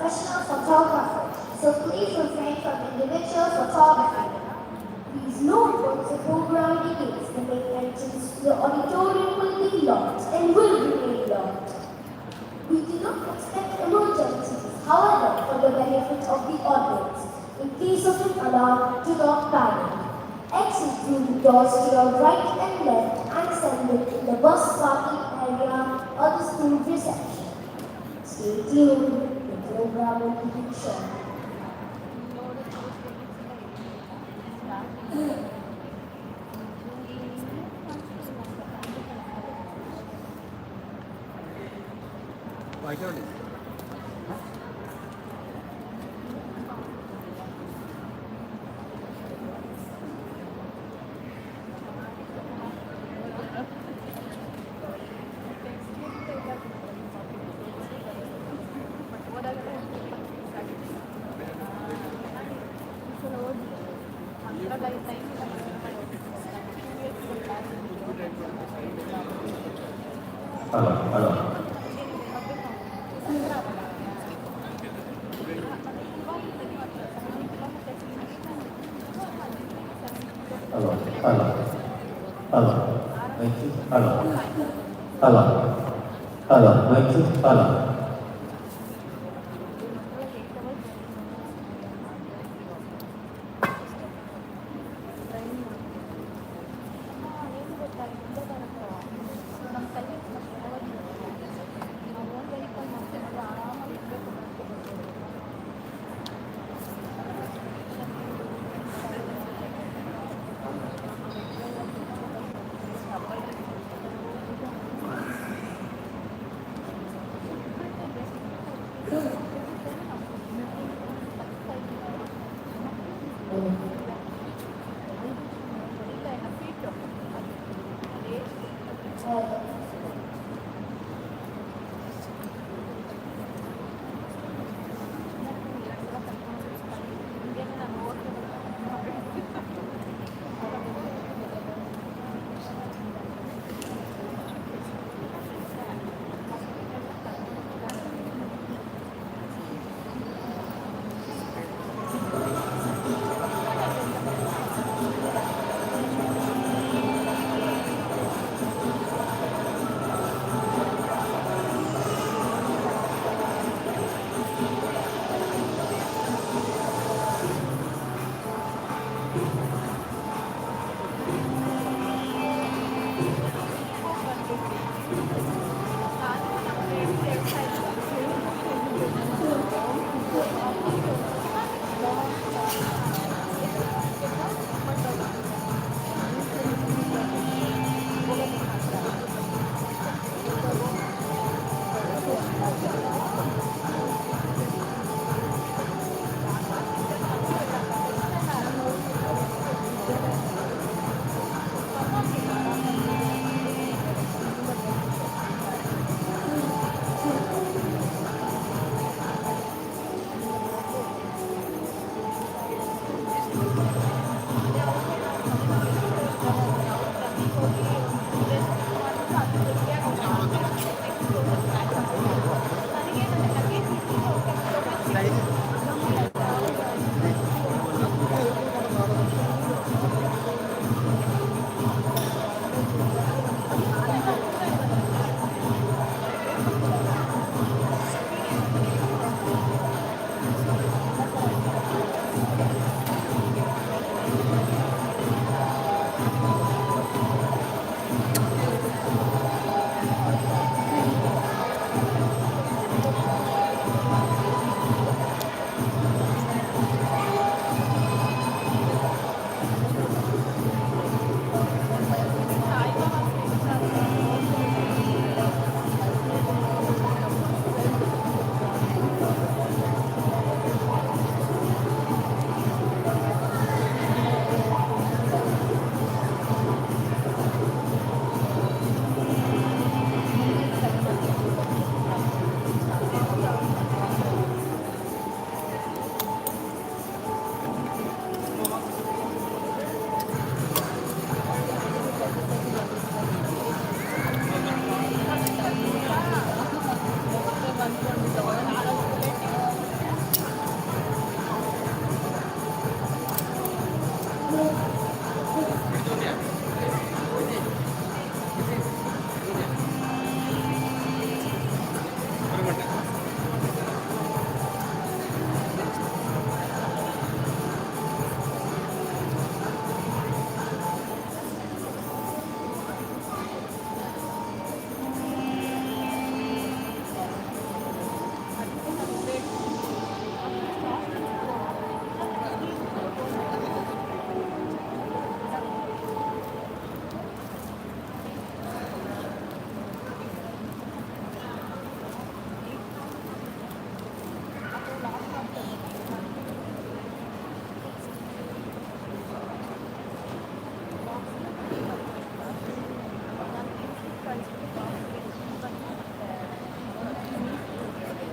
professional photographer, so please refrain from individual photography. Please note once the program begins, the main entrance to the auditorium will be locked and will remain locked. We do not expect emergencies, however, for the benefit of the audience. In case of an alarm, do not panic. Exit through the doors to your right and left and assemble in the bus parking area or the school reception. Stay tuned, the program will begin shortly. Halo, halo. Halo, halo. Halo. Mic check, halo. Halo. Halo, mic check, halo.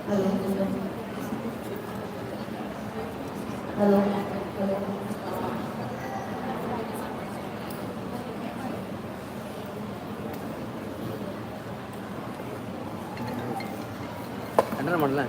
Hello. Hello. Hello. என்ன பண்ணல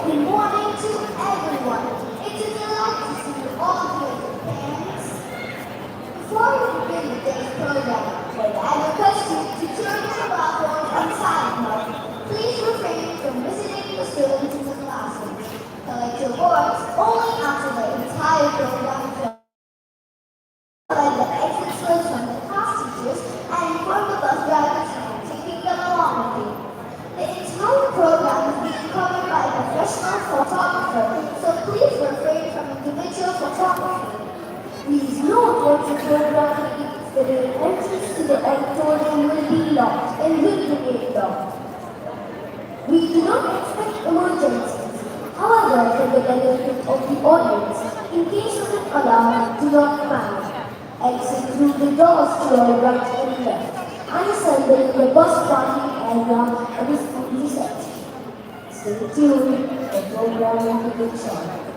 Good morning to everyone. It's a delight to see you all here parents. Before we begin the day's program, I request you to turn your smartphones on silent mode. Please refrain from visiting the students in the classrooms. Collect your boards only after the entire program is done. Collect the exit slips from the class teachers and inform the bus drivers and taking them along with you. The entire program is being covered by professional photographers auditorium will be locked and will remain locked. We do not expect emergencies. However, for the benefit of the audience, in case of an alarm, do not panic. Exit through the doors to your right and left, and assemble in the bus parking area of the school reception. Stay tuned, the program will begin shortly.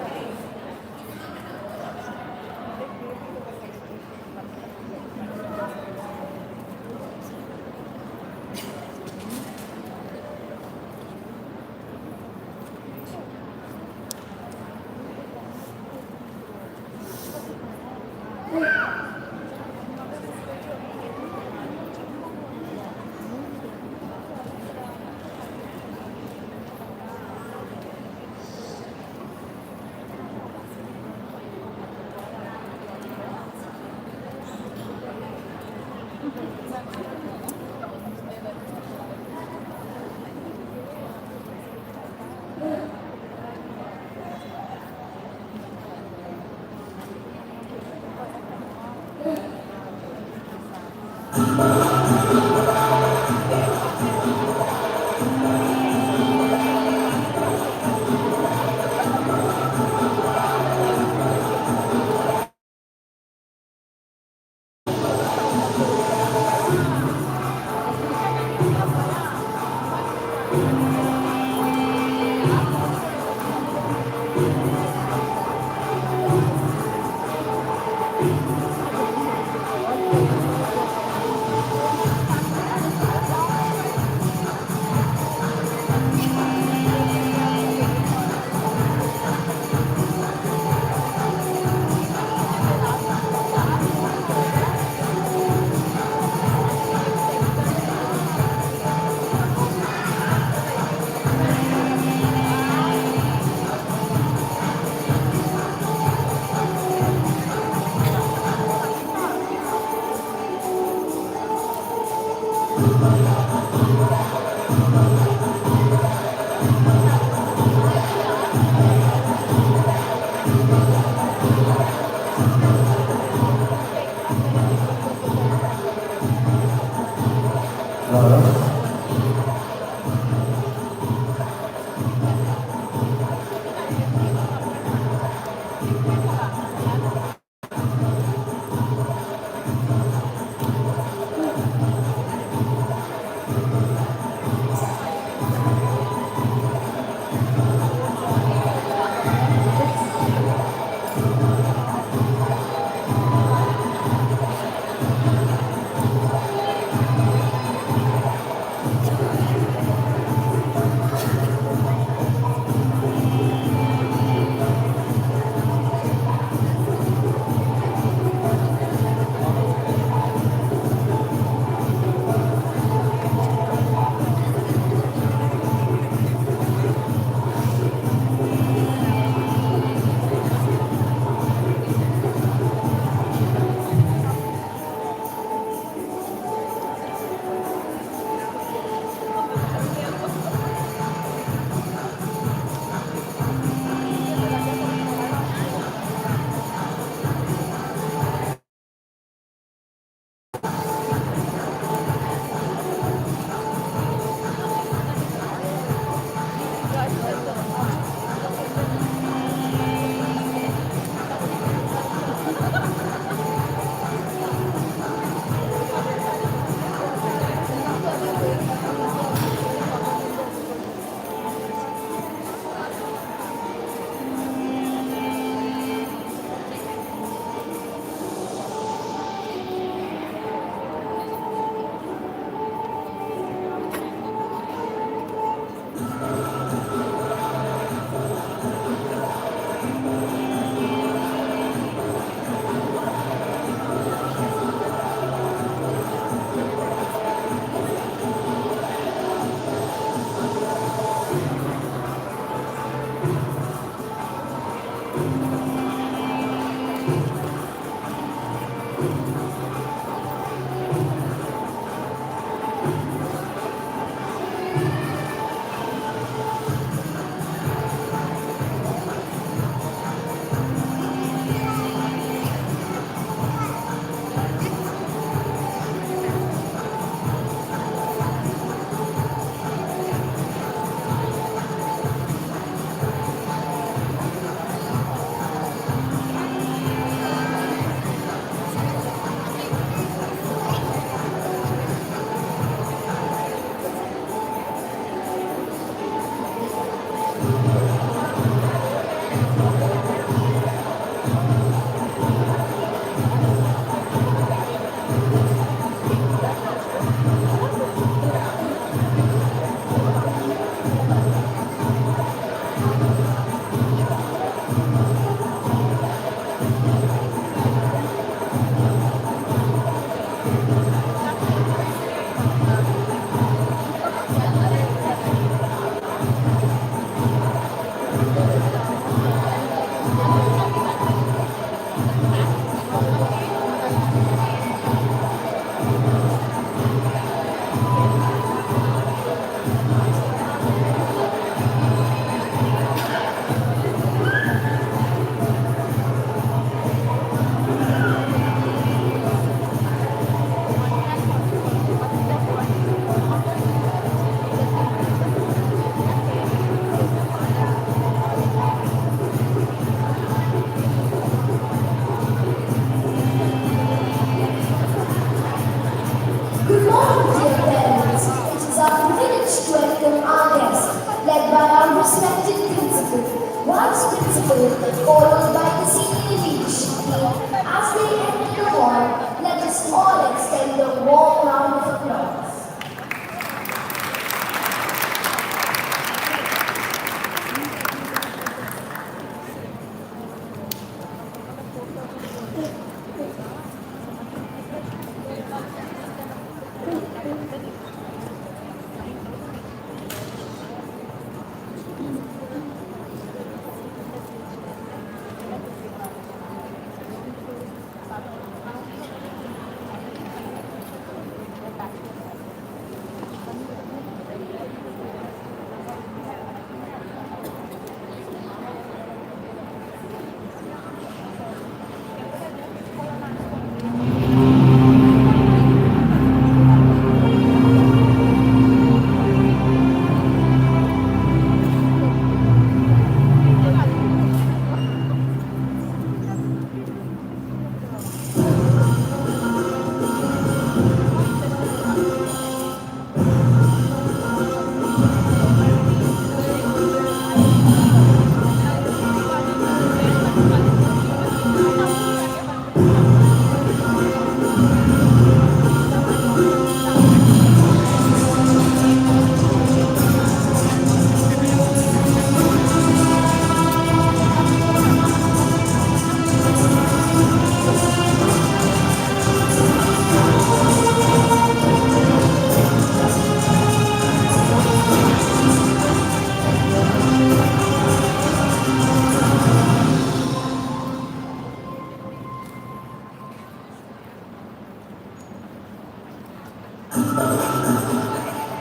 beautiful, followed by the senior leadership team. As they enter the hall, let us all extend a warm round of applause.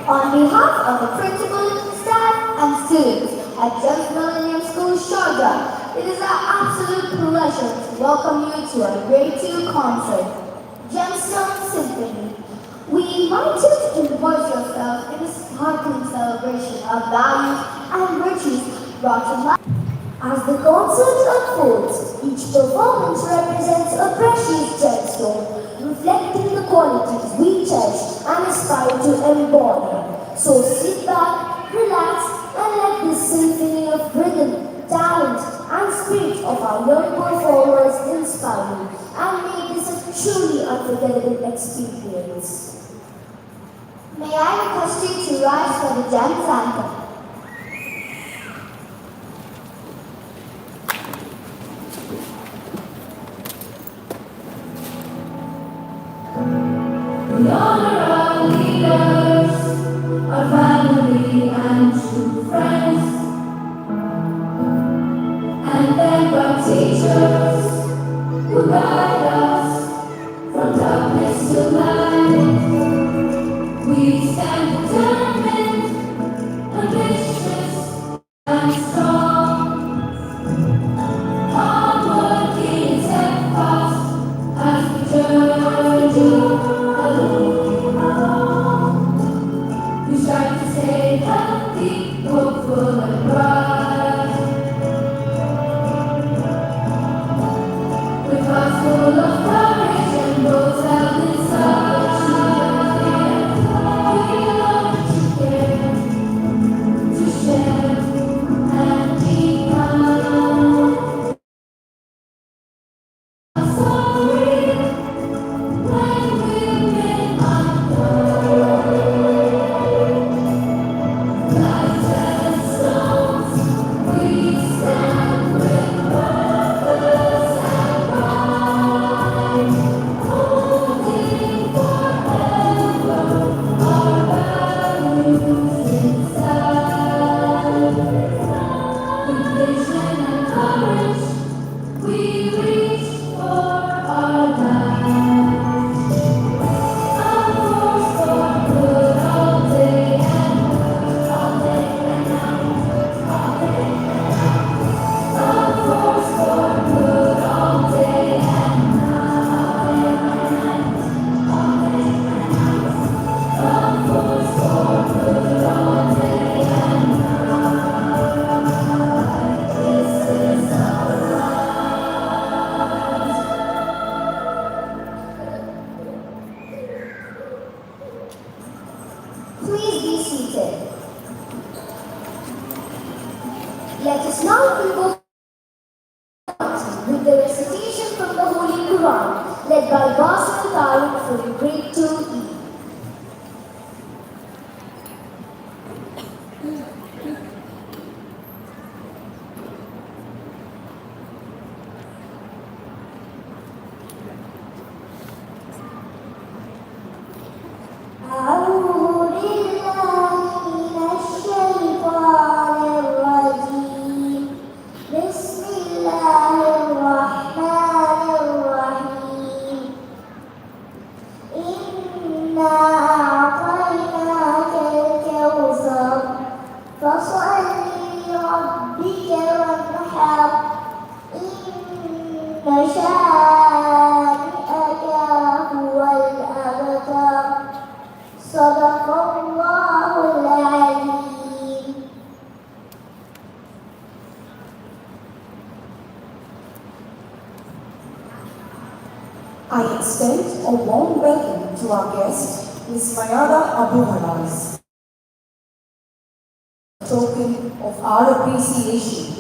On behalf of the principal, staff, and students at Gemstone Symphony, it is our absolute pleasure to welcome you to our Grade 2 concert, Gemstone Symphony. We invite you to immerse yourself in a sparkling celebration of values and virtues brought to life. As the concert unfolds, each performance represents a precious gemstone, reflecting the qualities we cherish and aspire to embody. So sit back, relax, and let this symphony of rhythm, talent, and spirit of our young performers inspire you and make this a truly unforgettable experience. May I request you to rise for the dance anthem? We honor our leaders, our family and true friends, and thank our teachers who guide us from darkness to light. We stand determined, ambitious, and strong, hardworking and steadfast as we journey along. We strive to stay healthy, hopeful, and bright, with hearts full of courage and both held inside. We love to care, to share, and be kind. Sorry when we've been light as stones, we stand with purpose and pride, holding forever our values inside. With vision and courage, we reach for our light. A force for good all day and all day and night, all day and night. A force for good all day and night, all day and night. A force for good all day and night. This is our Please be seated. Let us now invoke ground, led by Basil Tariq for grade 2E. I extend a warm welcome to our guest, Ms. Mayada Abu Haraz. A token of our appreciation.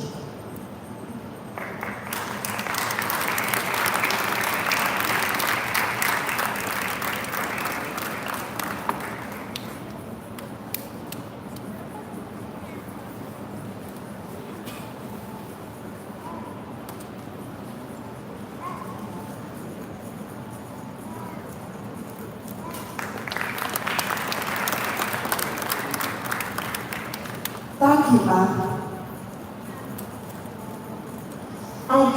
Thank you, ma'am. At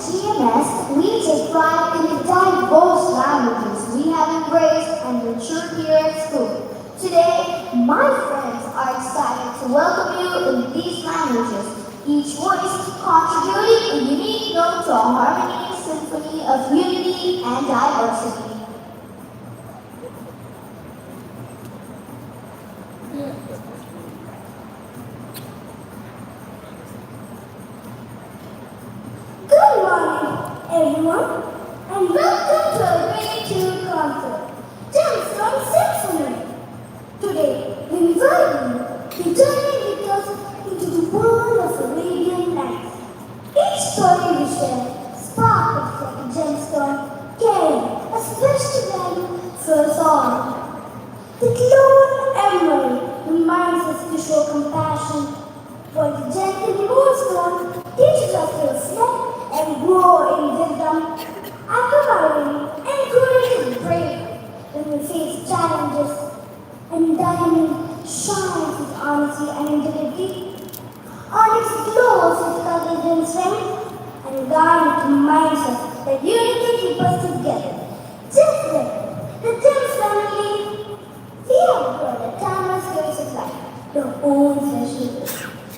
GMS, we take pride in the diverse languages we have embraced and nurtured here at school. Today, my friends are excited to welcome you in these languages, each voice contributing a unique note to a harmonious symphony of unity and diversity. Good morning, everyone, and welcome to our grade 2 concert, Gemstone Symphony. Today, we invite you to journey with us into the world of Arabian Nights. Each story we share, sparkles like a gemstone, carrying a special value for us all. The glowing emerald reminds us to show compassion, while the gentle moonstone teaches us to reflect and grow in wisdom. Aquamarine encourages bravery when we face challenges, and diamond shines with honesty and integrity. Onyx glows with courage and strength, and garnet reminds us that unity keeps us together. Just like the Gems family, we have brought a timeless grace of life, their own special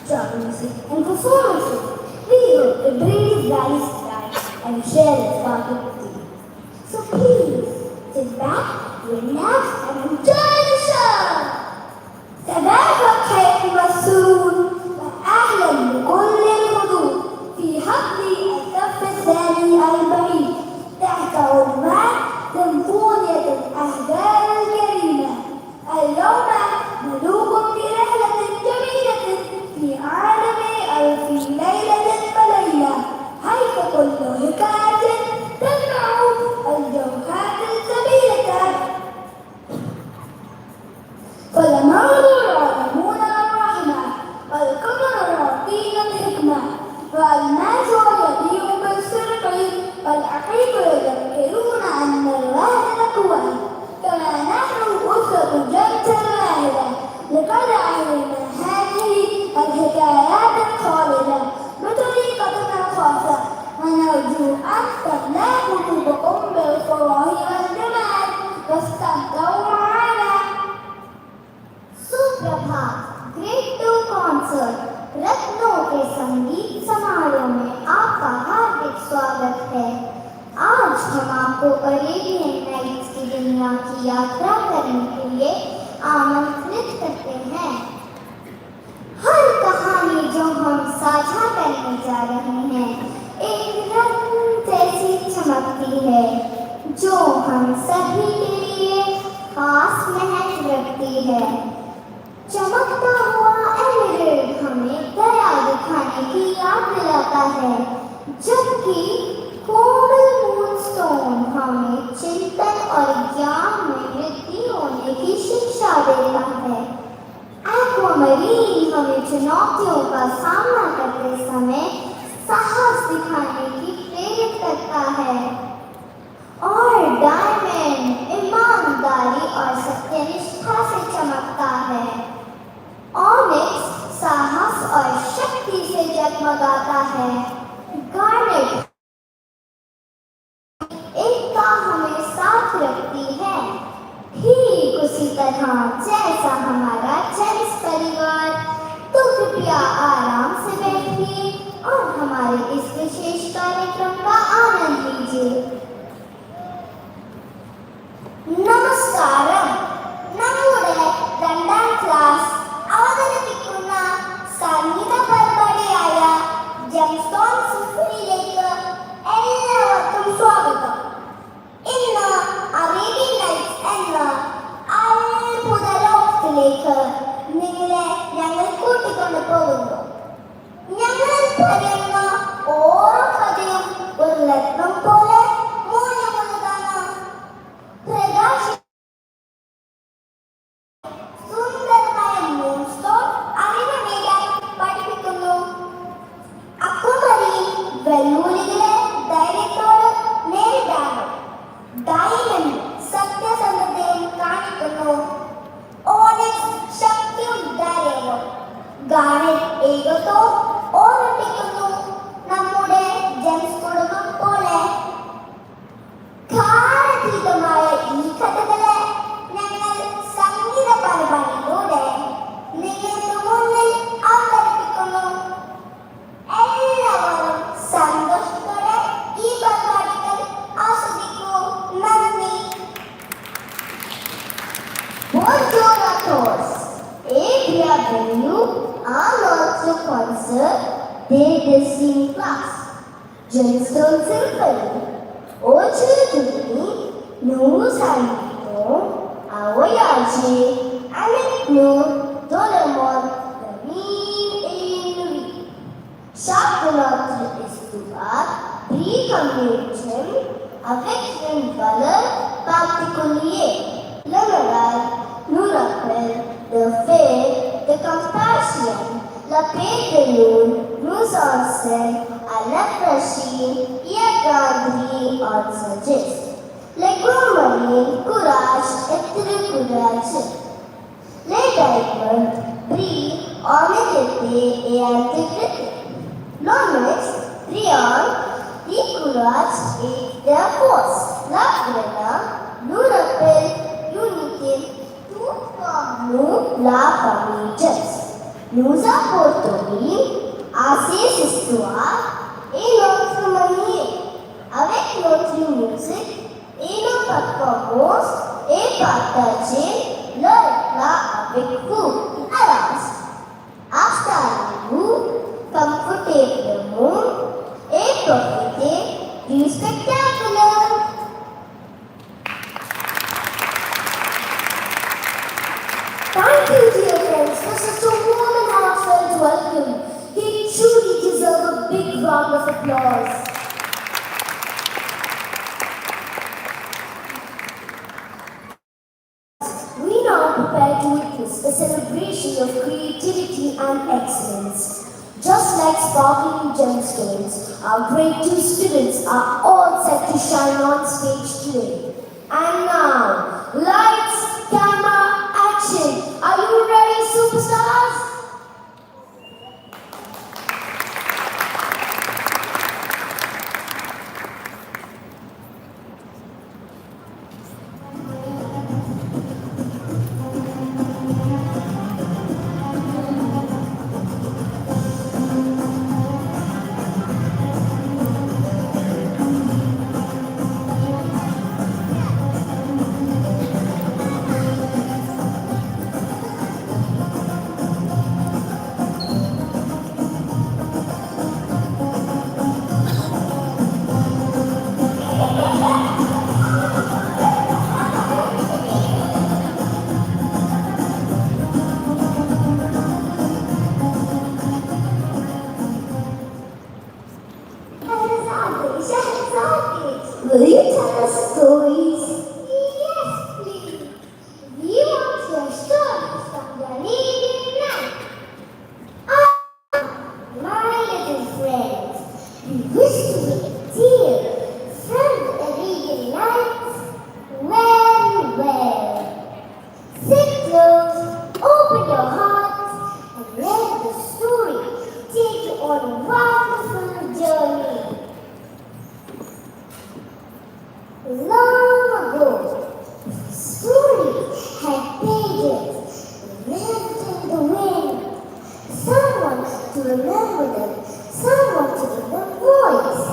strong music and performances. We hope to bring these values to life and share its sparkle with you. So please, sit back, relax, and enjoy the show! تبارك خير مسؤول وأهلا بكل الحضور في حفل الصف الثاني البعيد تحت عنوان سيمفونية الأحزان الكريمة. اليوم نلوكم في رحلة جميلة في عالم ألف ليلة وليلة، حيث كل حكاية تجمع الجوهرات الجميلة. فالنار يعلمون الرحمة، والقمر يعطينا الحكمة، والناس يديهم بالصدق، والعقيق يذكرون أن الوحدة قوة. كما نحن أسرة جمس واحدة، لقد علمنا هذه الحكايات الخالدة بطريقتنا الخاصة، ونرجو أن تملأ قلوبكم بالفرح والجمال واستمتعوا معنا. सुप्रभात grade 2 concert रत्नों के संगीत समारोह में आपका हार्दिक स्वागत है। आज हम आपको अरेबियन नाइट्स की दुनिया की यात्रा करने के लिए आमंत्रित करते हैं। हर कहानी जो हम साझा करने जा रहे हैं एक रत्न जैसी चमकती है, जो हम सभी के लिए खास महक रखती है। चमकता हुआ एमरेल्ड हमें दया दिखाने की याद दिलाता है, जबकि कोमल मूनस्टोन चुनौतियों का सामना करते समय साहस दिखाने की प्रेरित करता है। और डायमंड ईमानदारी और सत्यनिष्ठा से चमकता है। ऑनिक्स साहस और शक्ति से जगमगाता है। गार्नेट एकता हमें साथ रखती है, ठीक उसी तरह जैसा हमारा जेम्स परिवार। तो कृपया आराम से बैठिए और हमारे इस विशेष कार्यक्रम का आनंद लीजिए। नमस्कारम, നമ്മുടെ രണ്ടാം ക്ലാസ് അവതരിപ്പിക്കുന്ന സംഗീത പരിപാടിയായ ജംസ്റ്റോൺ സിംഫണിയിലേക്ക് എല്ലാവർക്കും സ്വാഗതം. ഇന്ന് അറേബ്യൻ നൈറ്റ്സ് എന്ന അത്ഭുത ലോകത്തിലേക്ക് നിങ്ങളെ ഞങ്ങൾ കൂട്ടിക്കൊണ്ടു പോകുന്നു. ഞങ്ങളിൽ പറയുന്ന ഓരോ കഥയും ഒരു രത്നം പോലെ മൂല്യമുള്ളതാണ്. സുന്ദരമായ മൂൺസ്റ്റോൺ അറിവ് നേടാൻ പഠിപ്പിക്കുന്നു. അക്കുമരിയിൽ വെല്ലുവിളികളെ ധൈര്യത്തോട് നേരിടാനും ഡയമണ്ട് സത്യസന്ധതയും കാണിക്കുന്നു. ഓണിക്സ് ശക്തിയും ധൈര്യവും, ഗാർനെറ്റ് ഏകത്വവും ഓർമ്മിപ്പിക്കുന്നു. നമ്മുടെ ജെംസ് കുടുംബം പോലെ കാലാതീതമായ ഈ കഥകളെ ഞങ്ങൾ സംഗീത പരിപാടിയിലൂടെ നിങ്ങൾക്ക് മുന്നിൽ അവതരിപ്പിക്കുന്നു. എല്ലാവരും സന്തോഷത്തോടെ ഈ പരിപാടികൾ ആസ്വദിക്കൂ. നന്ദി. Bonjour à tous et bienvenue à notre concert des deuxième classe Gemstone Symphony. Aujourd'hui, nous invitons à voyager avec nous dans le monde de mille et une nuits. Chaque notre histoire brille comme une gemme avec une valeur particulière. Le moral nous rappelle de faith, de compassion. La paix de lune nous enseigne à l'affranchir et à grandir en sagesse. Les grands marines, courage et très courage. Les diamonds brillent en honnêteté et intégrité. L'onyx triomphe du courage et de la force. La grenade nous rappelle l'unité, tout comme nous, la famille Jess. Nous apporterons à ces histoires et notre manière, avec notre musique et nos performances, et partager leur plat avec vous. Alors, installez-vous confortablement et profitez du spectacle. Thank you, dear friends, for such a warm and heartfelt welcome. They truly deserve a big round of applause. We now prepare to witness a celebration of creativity and excellence. Just like sparkling gemstones, our great two students are all set to shine on stage today. And now, lights, camera, action! Are you ready, superstars? Will you tell us stories? Yes, please. We want your stories from the Arabian night. wish to be a deer from the Arabian Nights? Well, sit close, open your heart, and let the story take you on a wonderful journey. Long ago, the story had pages left in the wind. Someone to remember them, someone to give them voice.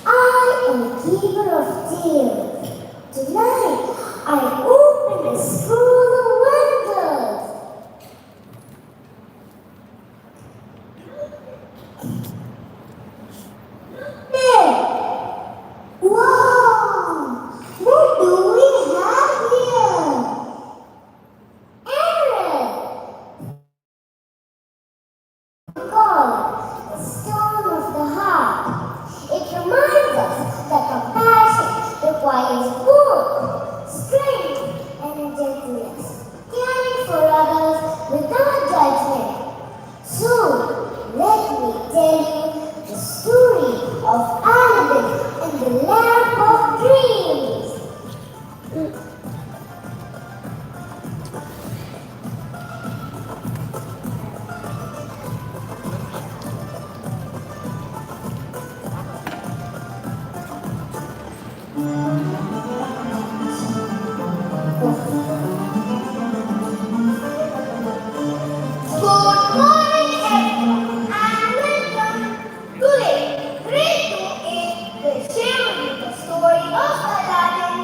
I am a keeper of tales. Tonight, I open a scroll of wonders. There! Wow! What do we have here? Emerald! Called the stone of the heart. It reminds us that compassion requires both strength and gentleness, caring for others without judgment. So, let me tell you the story of Aladdin and the Lamp of Dreams. Good morning, everyone, and welcome. Today, grade 2A will share with you the story of Aladdin.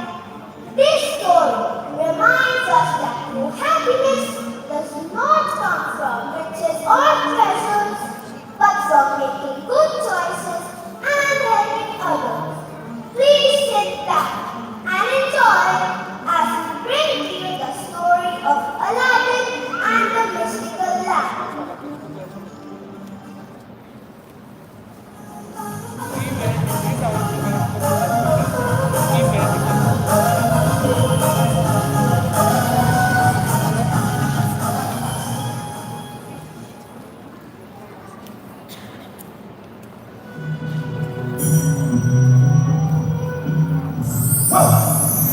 This story reminds us that true happiness does not come from riches or treasures, but from making good choices and helping others. Please sit back and enjoy as we bring to you the story of Aladdin and the mystical lamp.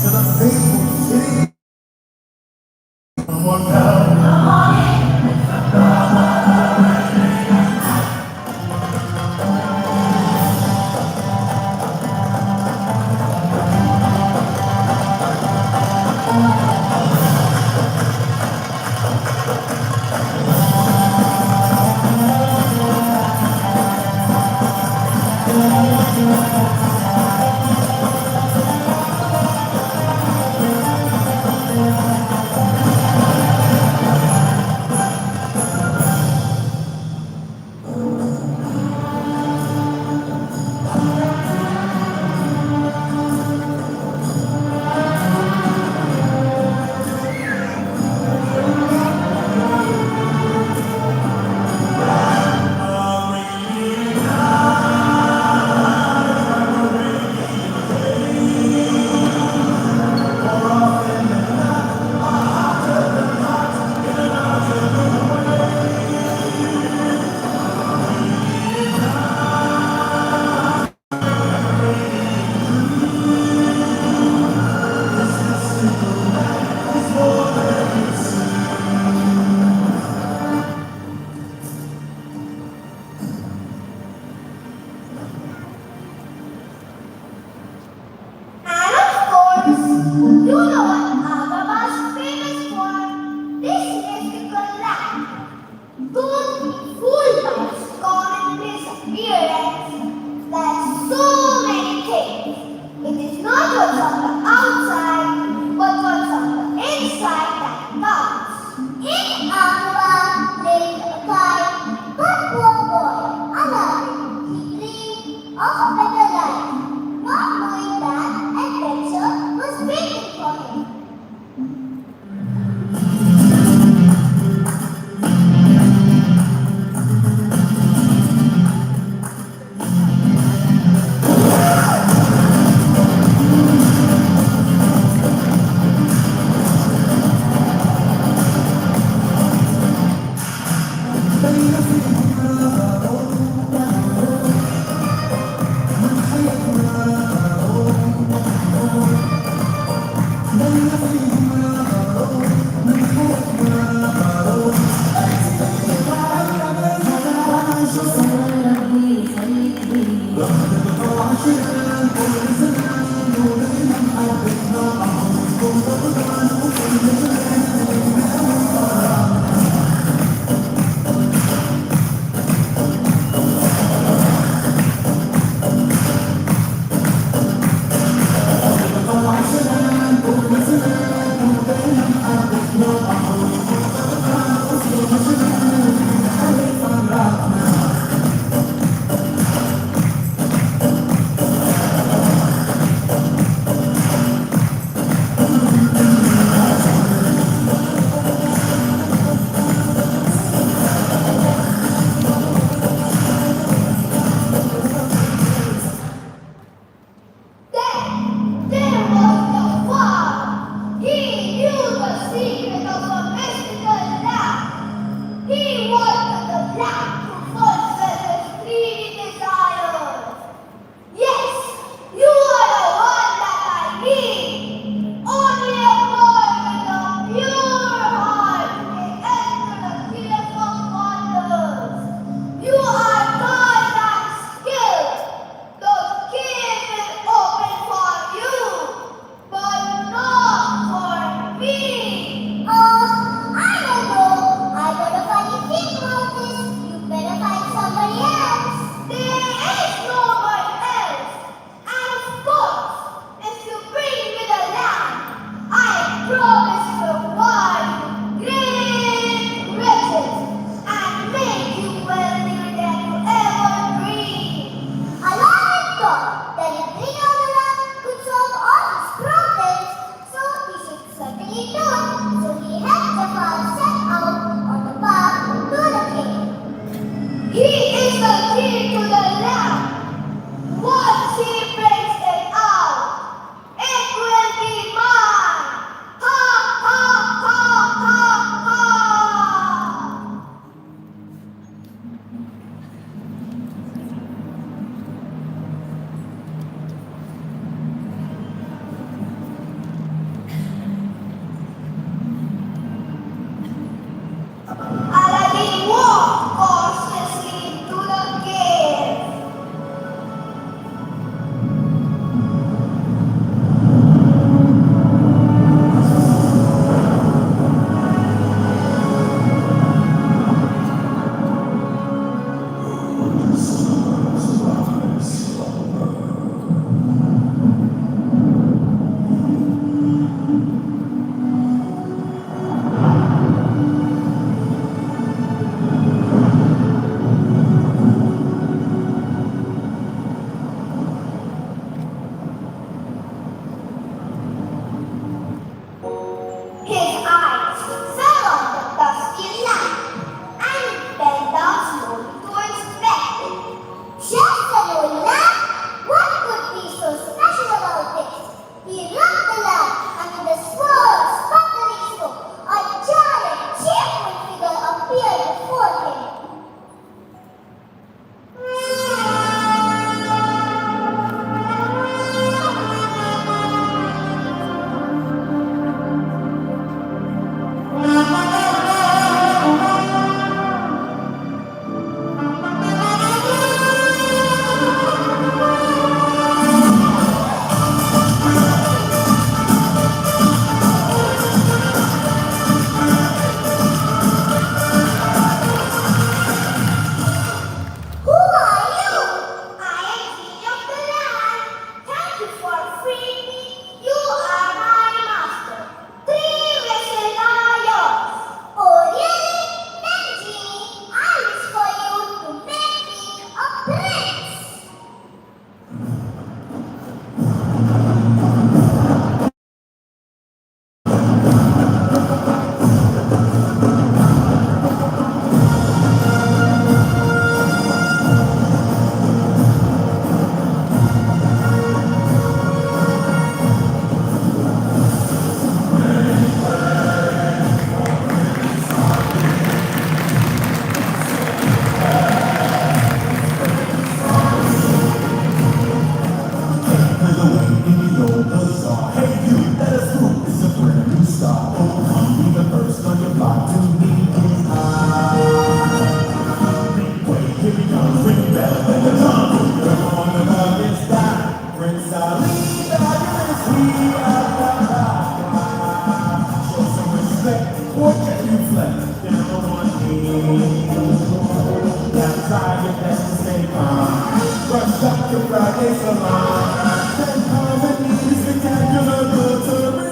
To the faithful city, one down. He is the key to the lamp. Once he brings it out, it will be mine. Ha ha ha ha ha. Aladdin walked cautiously to the cave. His eyes fell on the dusty lamp and he bent down slowly to inspect it. Just an old lamp? What could be so special about this? He rubbed the lamp and in the swirl, sputtering smoke, a giant, cheerful figure appeared before him. Who are you? I am king of the land. Thank you for freeing me. You are my master. 3 wishes are yours. Oh really? Then genie, I wish for you to make me a prince. Brush up your Friday salon. Then harmonies, spectacular glittery.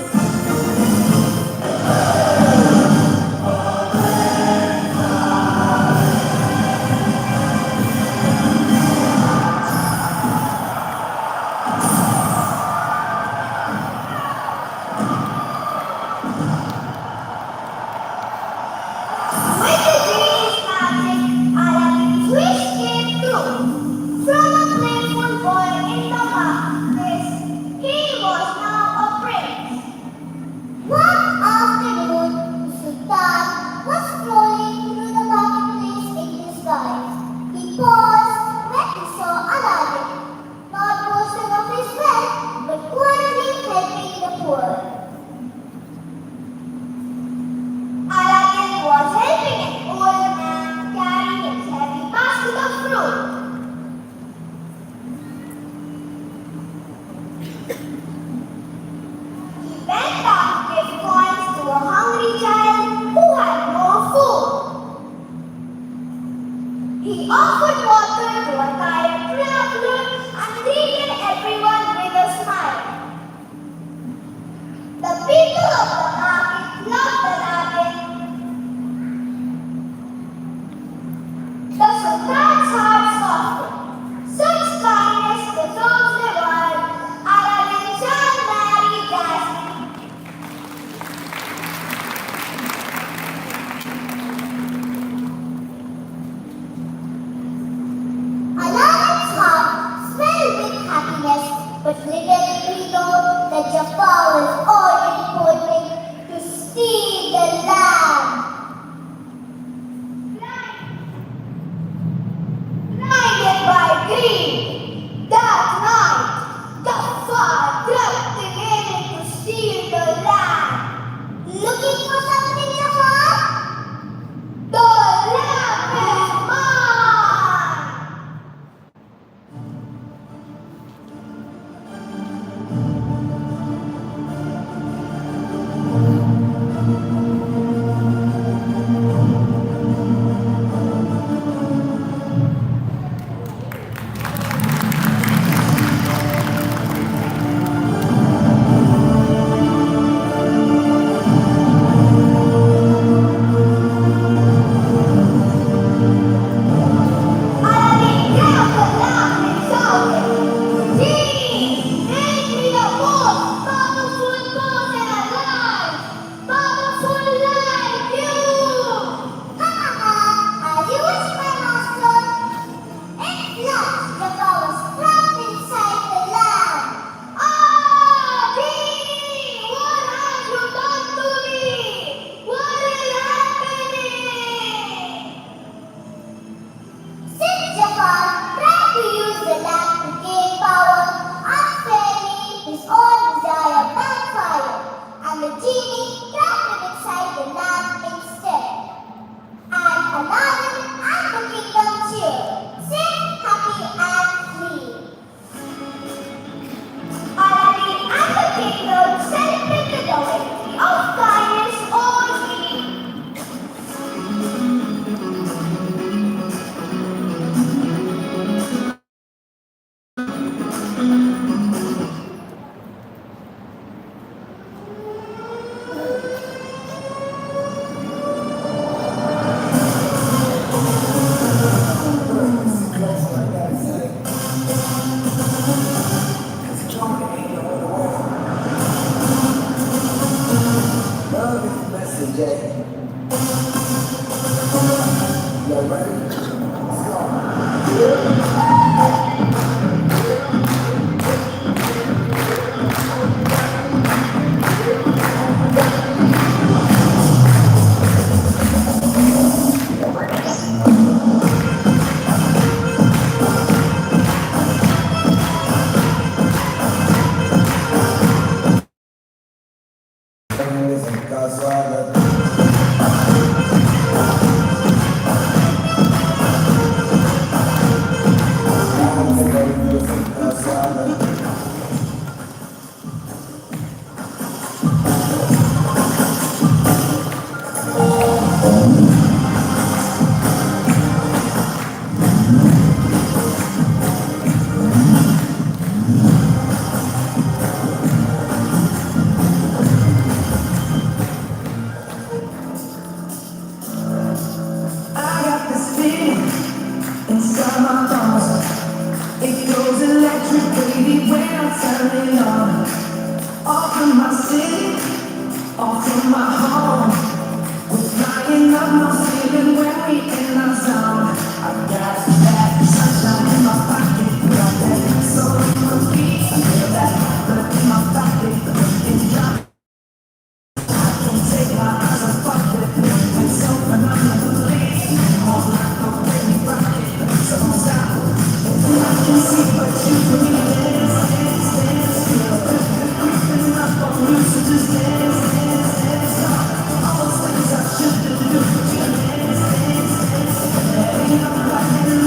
With the genie's magic, Aladdin's wish came true. From a playful boy in the marketplace, he was now a prince. One afternoon, the Sultan was strolling through the marketplace in disguise. He paused when he saw Aladdin, not boasting of his wealth, but quietly helping the poor. Aladdin was helping an old man carry his heavy basket of fruit. He bent down to give coins to a hungry child who had no food. He offered water to a tired traveler and greeted everyone with a smile. The people of the market loved Aladdin. The Sultan's heart softened. Such kindness deserves reward. Aladdin shall marry Jasmine. Aladdin's heart swelled with happiness, but little did he know that Jafar was already hoping to steal the lamp. Blinded by greed, that night, Jafar crept in to steal the lamp. Looking for something, Jafar? The lamp is mine! Aladdin grabbed the lamp and shouted, "Genie, make me the most powerful person alive! Powerful like you!" "Ha ha ha! As you wish, my master." At last, Jafar was trapped inside the lamp. "Ah, Genie! What have you done to me? What is happening?" Since Jafar tried to use the lamp to gain power, unfairly his own desire backfired, and the genie trapped him inside the lamp instead. And Aladdin and the kingdom cheered, safe, happy, and free. Aladdin and the kingdom celebrated the victory of kindness over greed. Love is the message, eh? You ready? Let's inside my bones. It goes electric, baby, when I turn it on. Off from my city, off from my home. We're flying up no ceiling when we in our zone. I got that sunshine in my pocket, got that soul in my feet. I feel that blood in my pocket, it's dropping. I can't take my eyes off of it. It's so phenomenally more like a baby rocket. So don't stop. I can see what you bring. Dance, dance, dance. Feel it creeping up on you, so just dance, dance, dance. All those things I shouldn't do, but you dance, dance, dance. There ain't no right and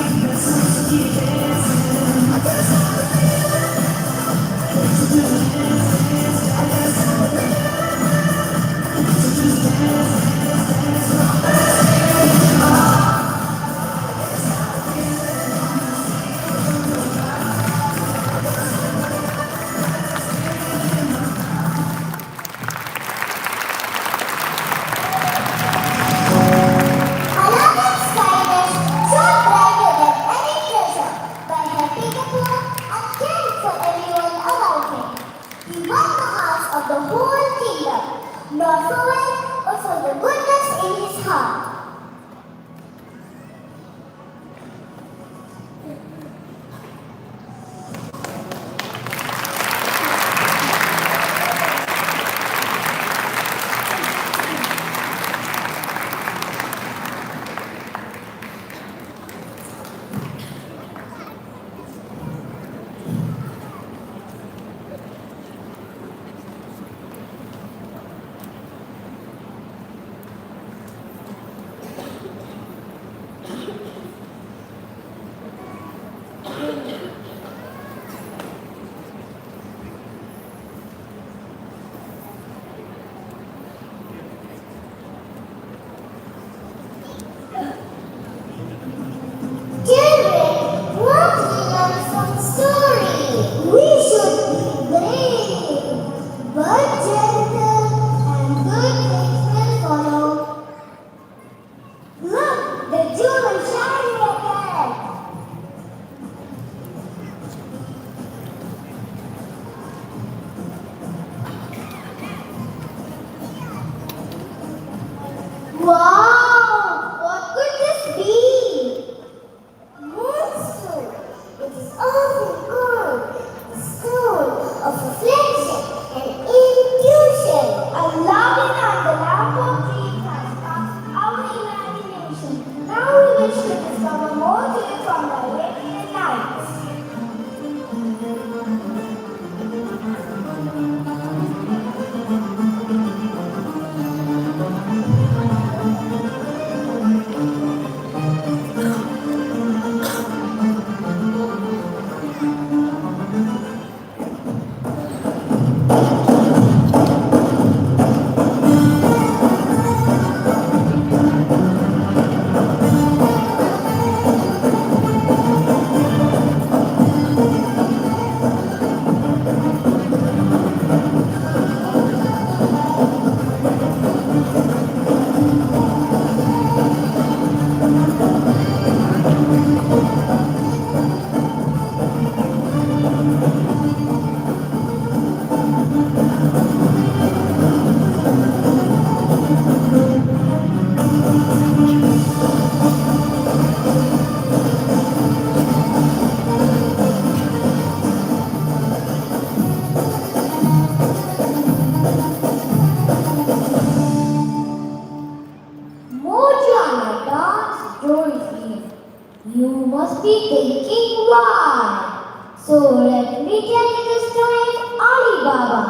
thinking why. So let me tell you the story of Alibaba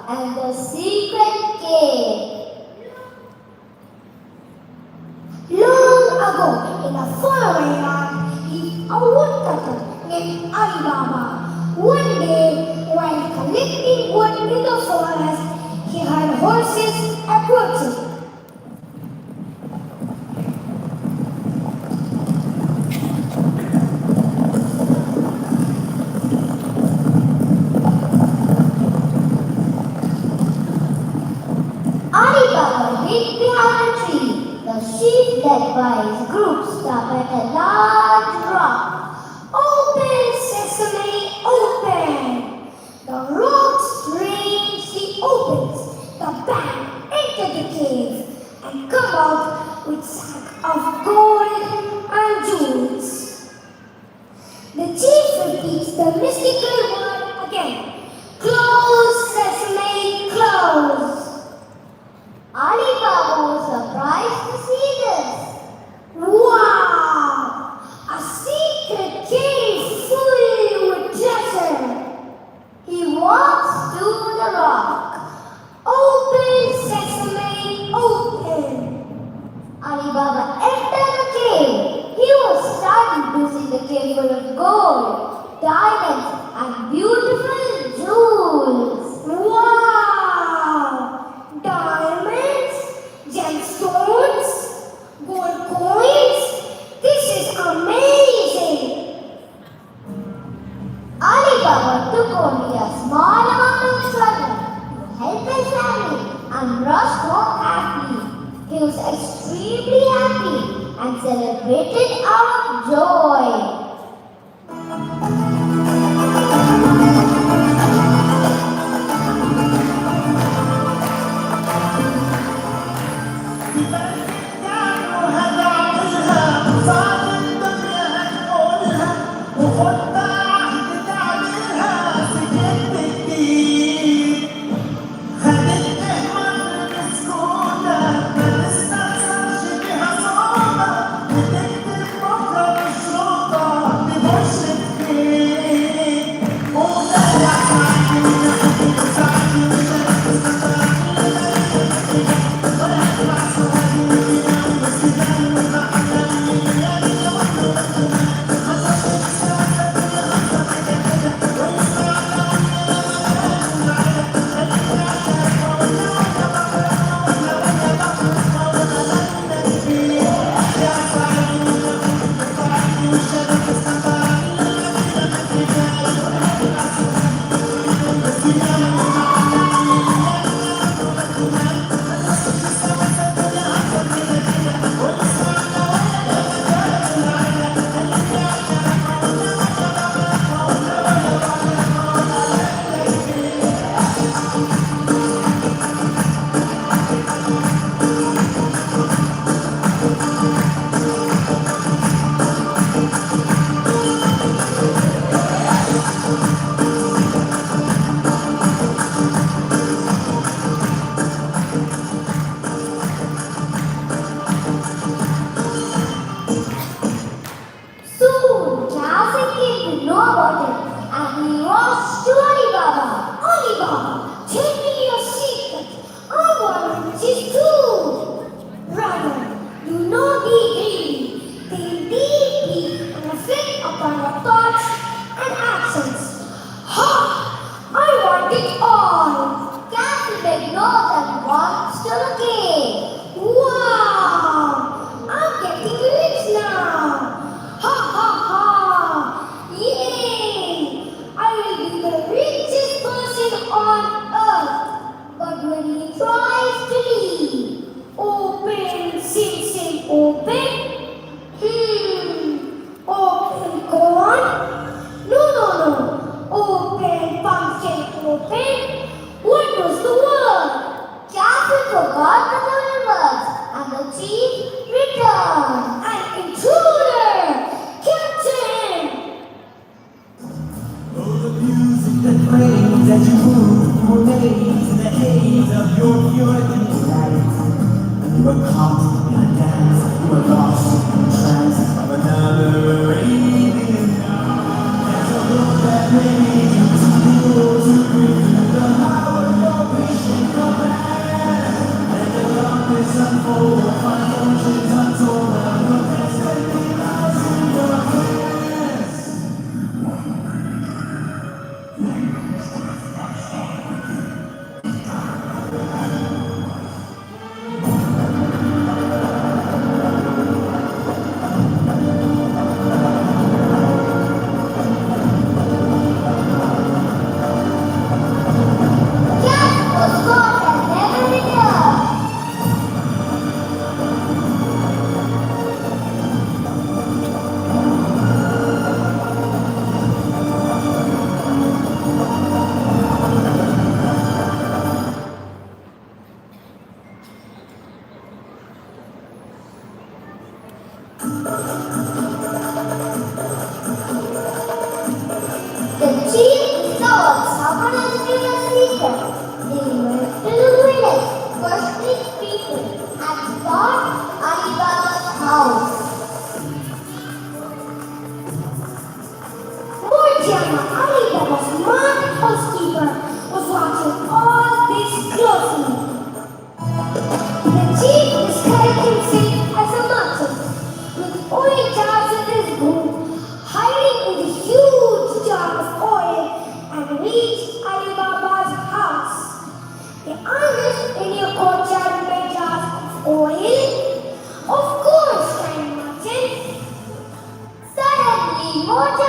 and the secret cave. Long ago, in a faraway land, lived a woodcutter named Alibaba. One day, while collecting wood in the forest, he heard horses approaching. Alibaba hid behind a tree. The sheep, led by his group, stopped at a large rock. Open, sesame, open! The rock strangely opens. The band enter the cave and come out with sack of gold and jewels. The chief repeats the mystical word again. Close, sesame, close! Alibaba was surprised to see this. Wow! A secret cave filled with treasure. He walks to the rock. Open, sesame, open. Alibaba entered the cave. He was startled to see the cave full of gold, diamonds, and beautiful jewels. Wow! Diamonds, gemstones, gold coins. This is amazing. Alibaba took only a small amount of treasure to help his family and rushed home happily. He was extremely happy and celebrated out of joy. Lost in the trance of another Arabian night.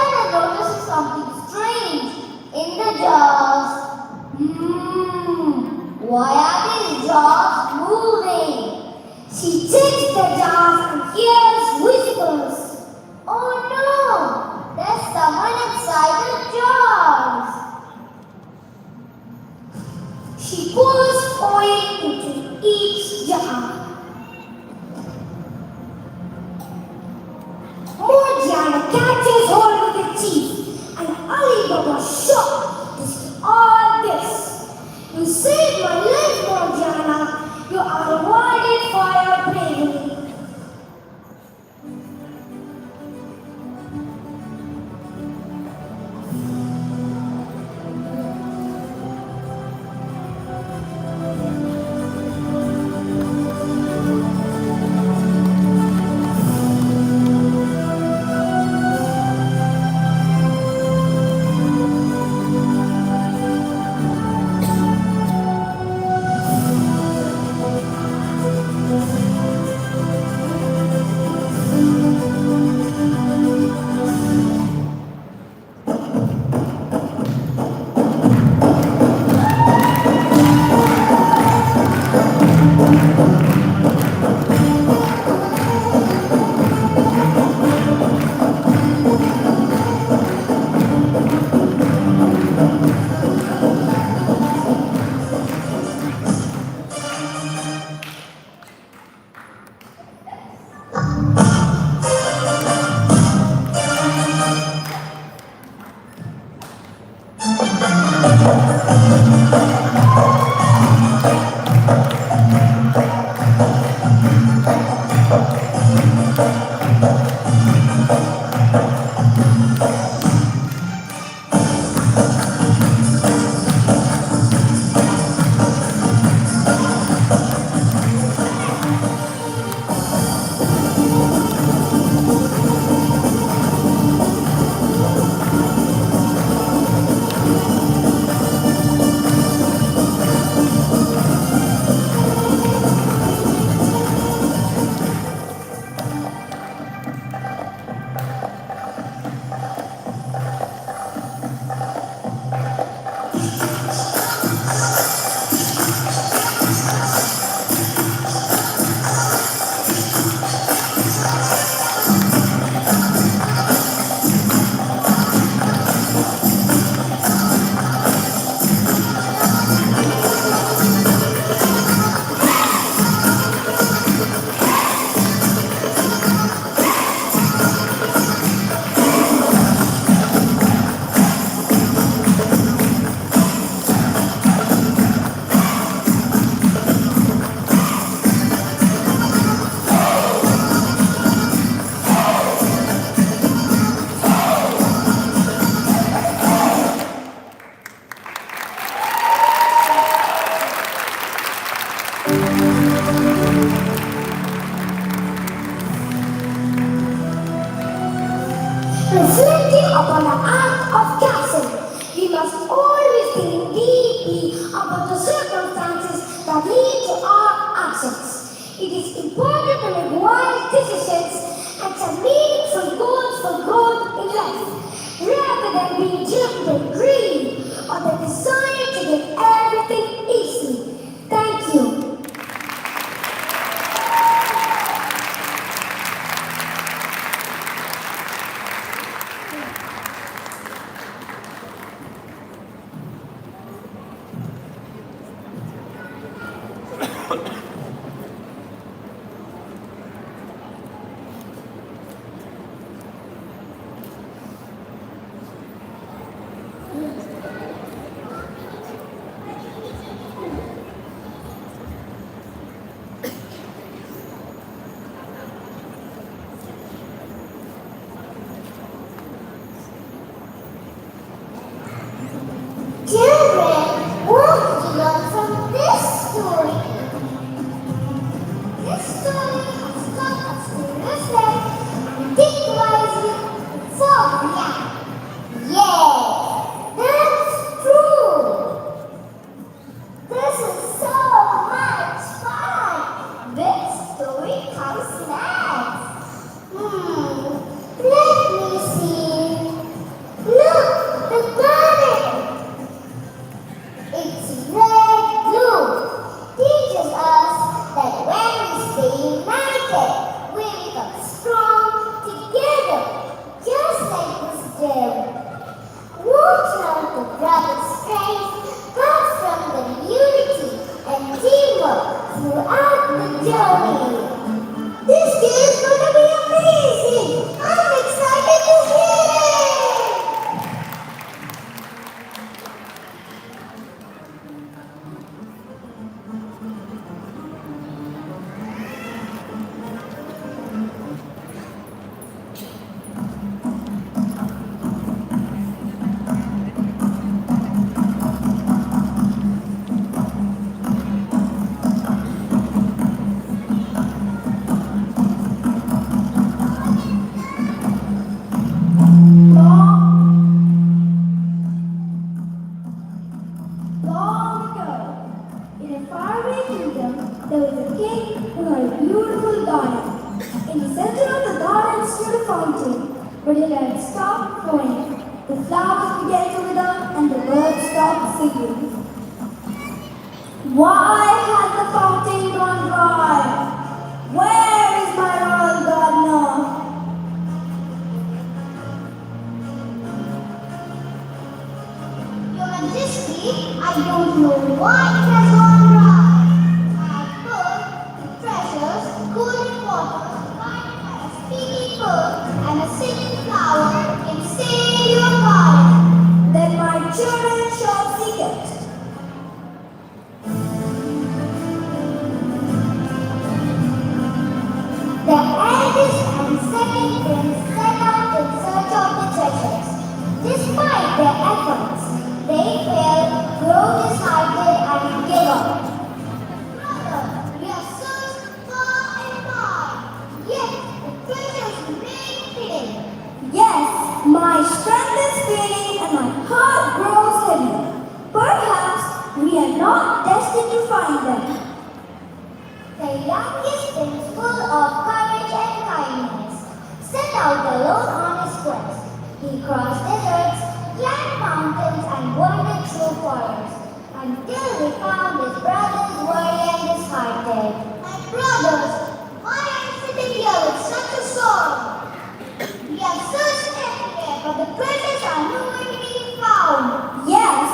Diana notices something strange in the jars. Why are these jars moving? She checks the jars and hears whispers. Oh no! There's someone inside the jars. She pours oil into each jar. Morgiana catches hold of the chief, and Alibaba shocked to see all this. You saved my life, Morgiana. You are rewarded for your bravery. Reflecting upon the act of castle, we must always think deeply about the circumstances that lead to our actions. It is important to make wise decisions and set meaningful goals for growth in life, rather than being driven by greed or the desire to get everything easily. Thank you. Children, what did you learn from this story? This story has taught us to reflect and think wisely for the young. Yes, there flowers began to wither and the birds stopped singing. Why has the fountain gone dry? Where is my royal gardener? Your Majesty, I don't know why it has gone dry. I put the treasures, golden water, wine, a speaking bird, and a singing flower in save your garden. Then my children shall seek it. The eldest and second prince set out in search of the treasures. Despite their efforts, they failed, grew disheartened, and gave up. Brother, we have searched far and wide, yet the treasures remain hidden. Yes, my strength is failing and my heart grows heavy. Perhaps we are not destined to find them. The youngest prince, full of courage and kindness, set out alone on his quest. He crossed deserts, climbed mountains, and wandered through forests, until he found his brothers worried and disheartened. My brothers, why are you sitting here with such a sorrow? We have searched everywhere, but the treasures are nowhere to be found. Yes,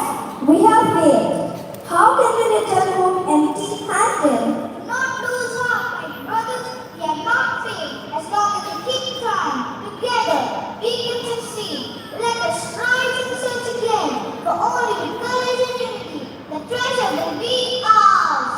we have failed. How can we return home empty-handed? Not lose heart, my brothers. We have not failed. As long as we keep trying, together we can succeed. Let us rise and search again. For only with courage and unity, the treasure will be ours.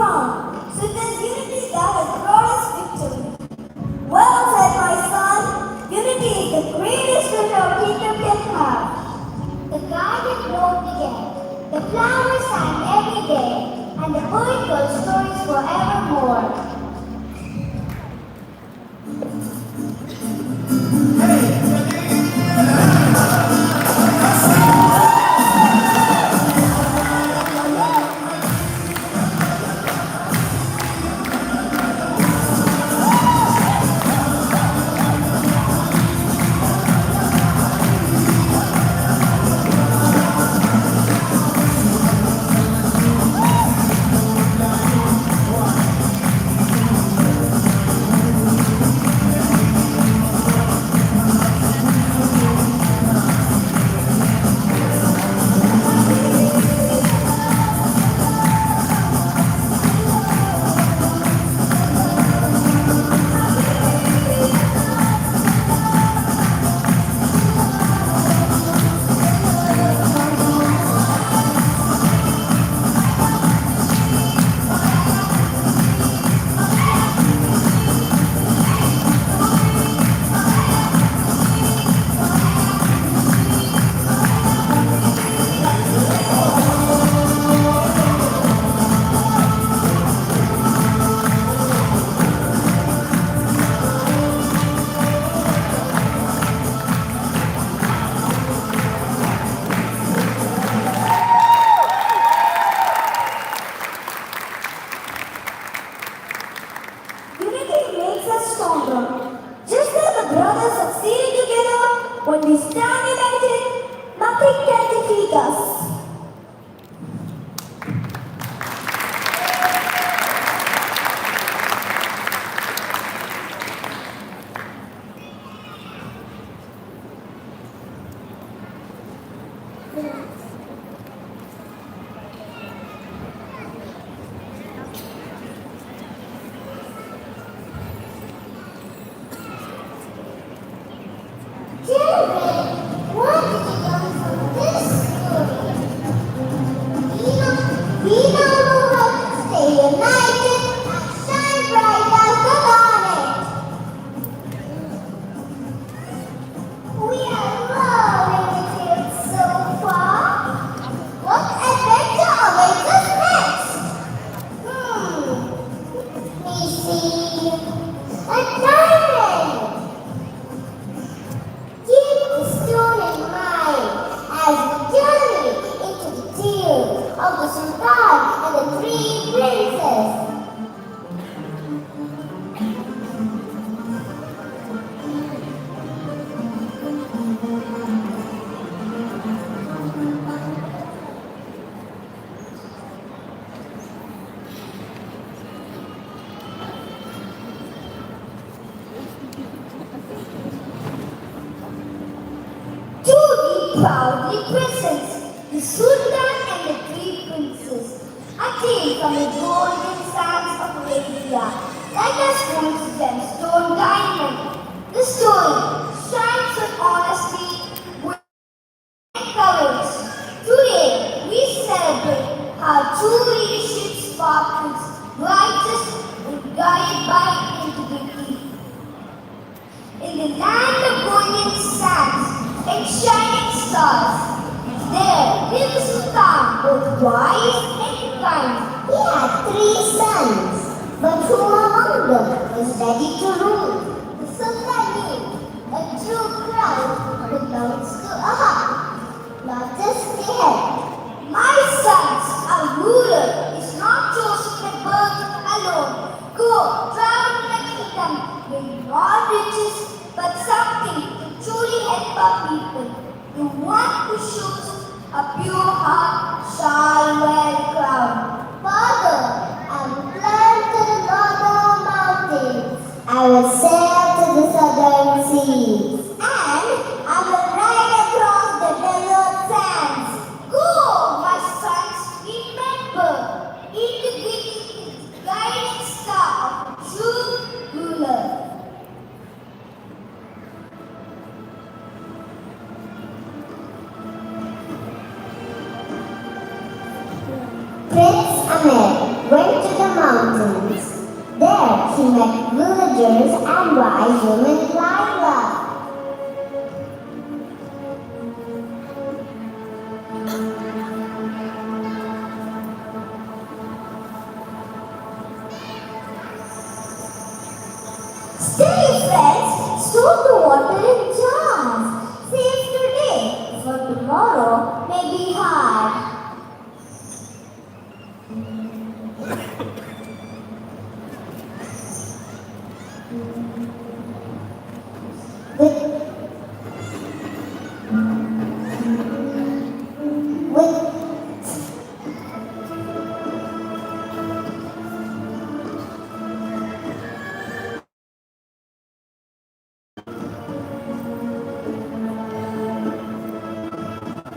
found. So it is unity that has brought us victory. Well said, my son. Unity is the greatest treasure a kingdom can have. The garden bloomed again, the flowers sang every day, and the bird told stories forevermore. Unity makes us stronger. Just as the brothers succeed together, when we stand united, nothing can defeat us. Children, what did you learn from this story? We now know how to stay united and shine bright as the morning. We are loving it here so far. What adventure awaits us next? We see a diamond. Keep the story in mind as we journey into the tale of the Sultan and the three princes. To be proudly presents the Sultan and the three princes, a tale from the golden sands of Arabia, like a school's gemstone diamond. The story shines with honesty, with courage. Today, we celebrate how true leadership sparkles brightest and guided by integrity. In the land of golden sands and shining stars, there lived a Sultan, both wise and kind. He had 3 sons, but who among them was ready to rule? The Sultan knew a true crown belongs to a heart, not just the head. My sons, a ruler is not chosen by birth alone. Go, travel to the kingdom, bring not riches, but something to truly help our people. The one who shows a pure heart shall wear a crown. Father, I will climb to the northern mountains. I will sail to the southern seas. And I will ride across the desert sands. Go, my sons, remember, integrity is the guiding star of a true ruler. and wise women like love. Steady friends, store the water in jars. Save today, for tomorrow may be hard. With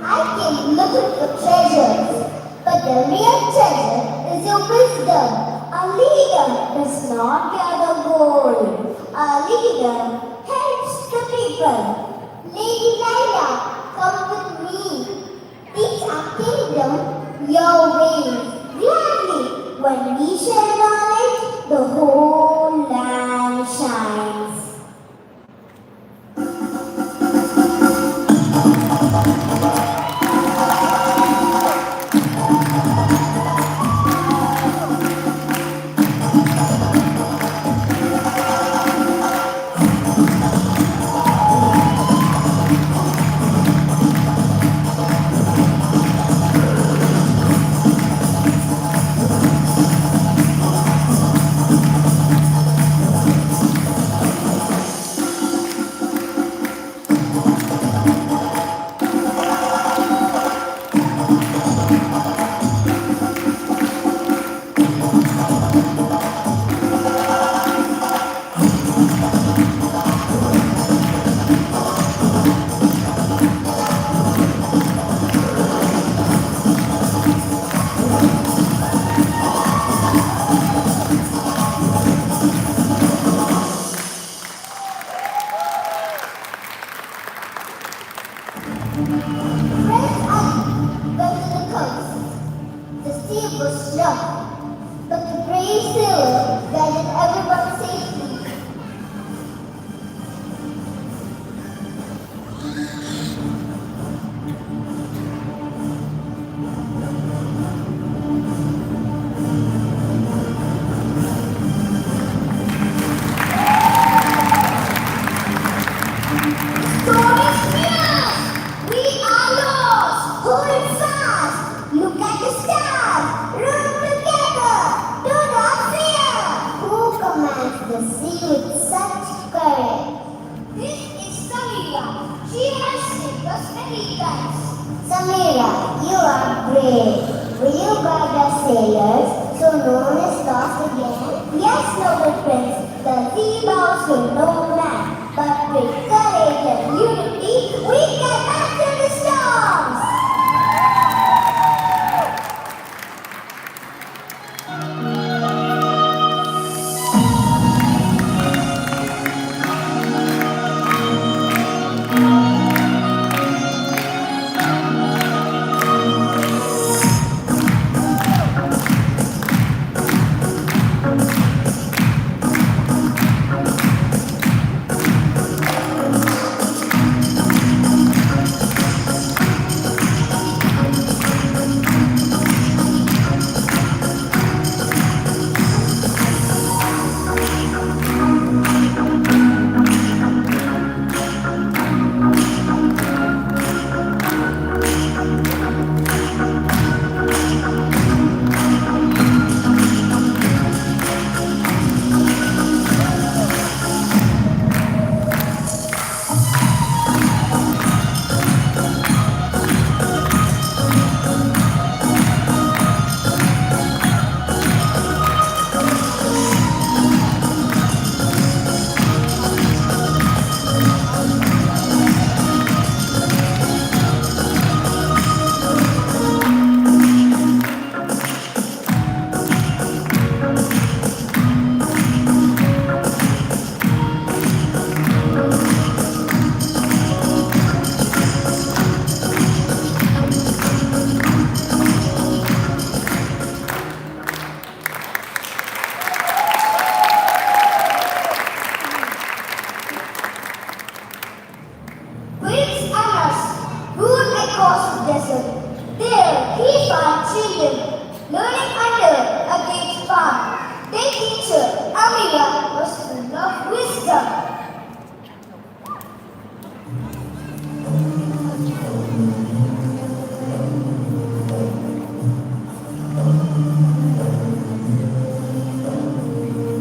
I came looking for treasures, but the real treasure is your wisdom. A leader does not gather gold. A leader helps the people. Lady Laila, come with me. Teach our kingdom your ways. Gladly, when we share knowledge, the whole land shines. The sea was rough, but the brave sailor guided everyone safely. Storm is fierce! We are lost! Hold fast! Look at the stars! Run together! Do not fear! Who commands the sea with such courage? This is Samira. She has saved us many times. Samira, you are brave. Will you guide our sailors so no one is lost again? Yes, noble prince. The sea bows to no man. But with courage and unity, we can master the storms!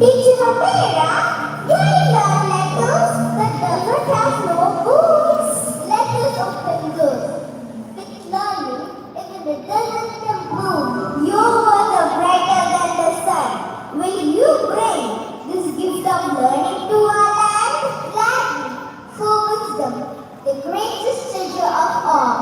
Teacher Amira, do I learn letters that doesn't have no books? Letters open doors. With learning, even it doesn't come bloom. Your words are brighter than the sun. Will you bring this gift of learning to our land? Gladly, for wisdom, the greatest treasure of all.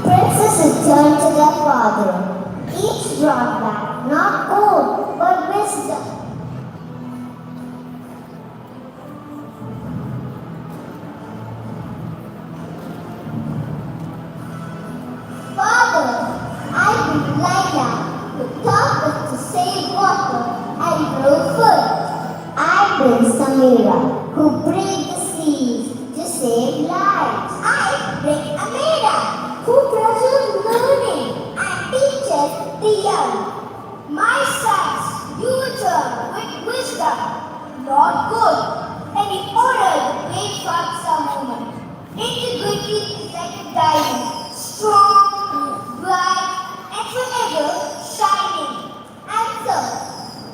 Princesses turned to their father. Each brought back not gold, but wisdom. Father, I bring Laila, who taught us to save water and grow food. I bring Samira, who brave the seas to save lives. I bring Amira, who preserves learning and teaches the young. My sons, you return with wisdom, not good, and in order the great facts are moment. Integrity is like a diamond, strong, bright, and forever shining. And so,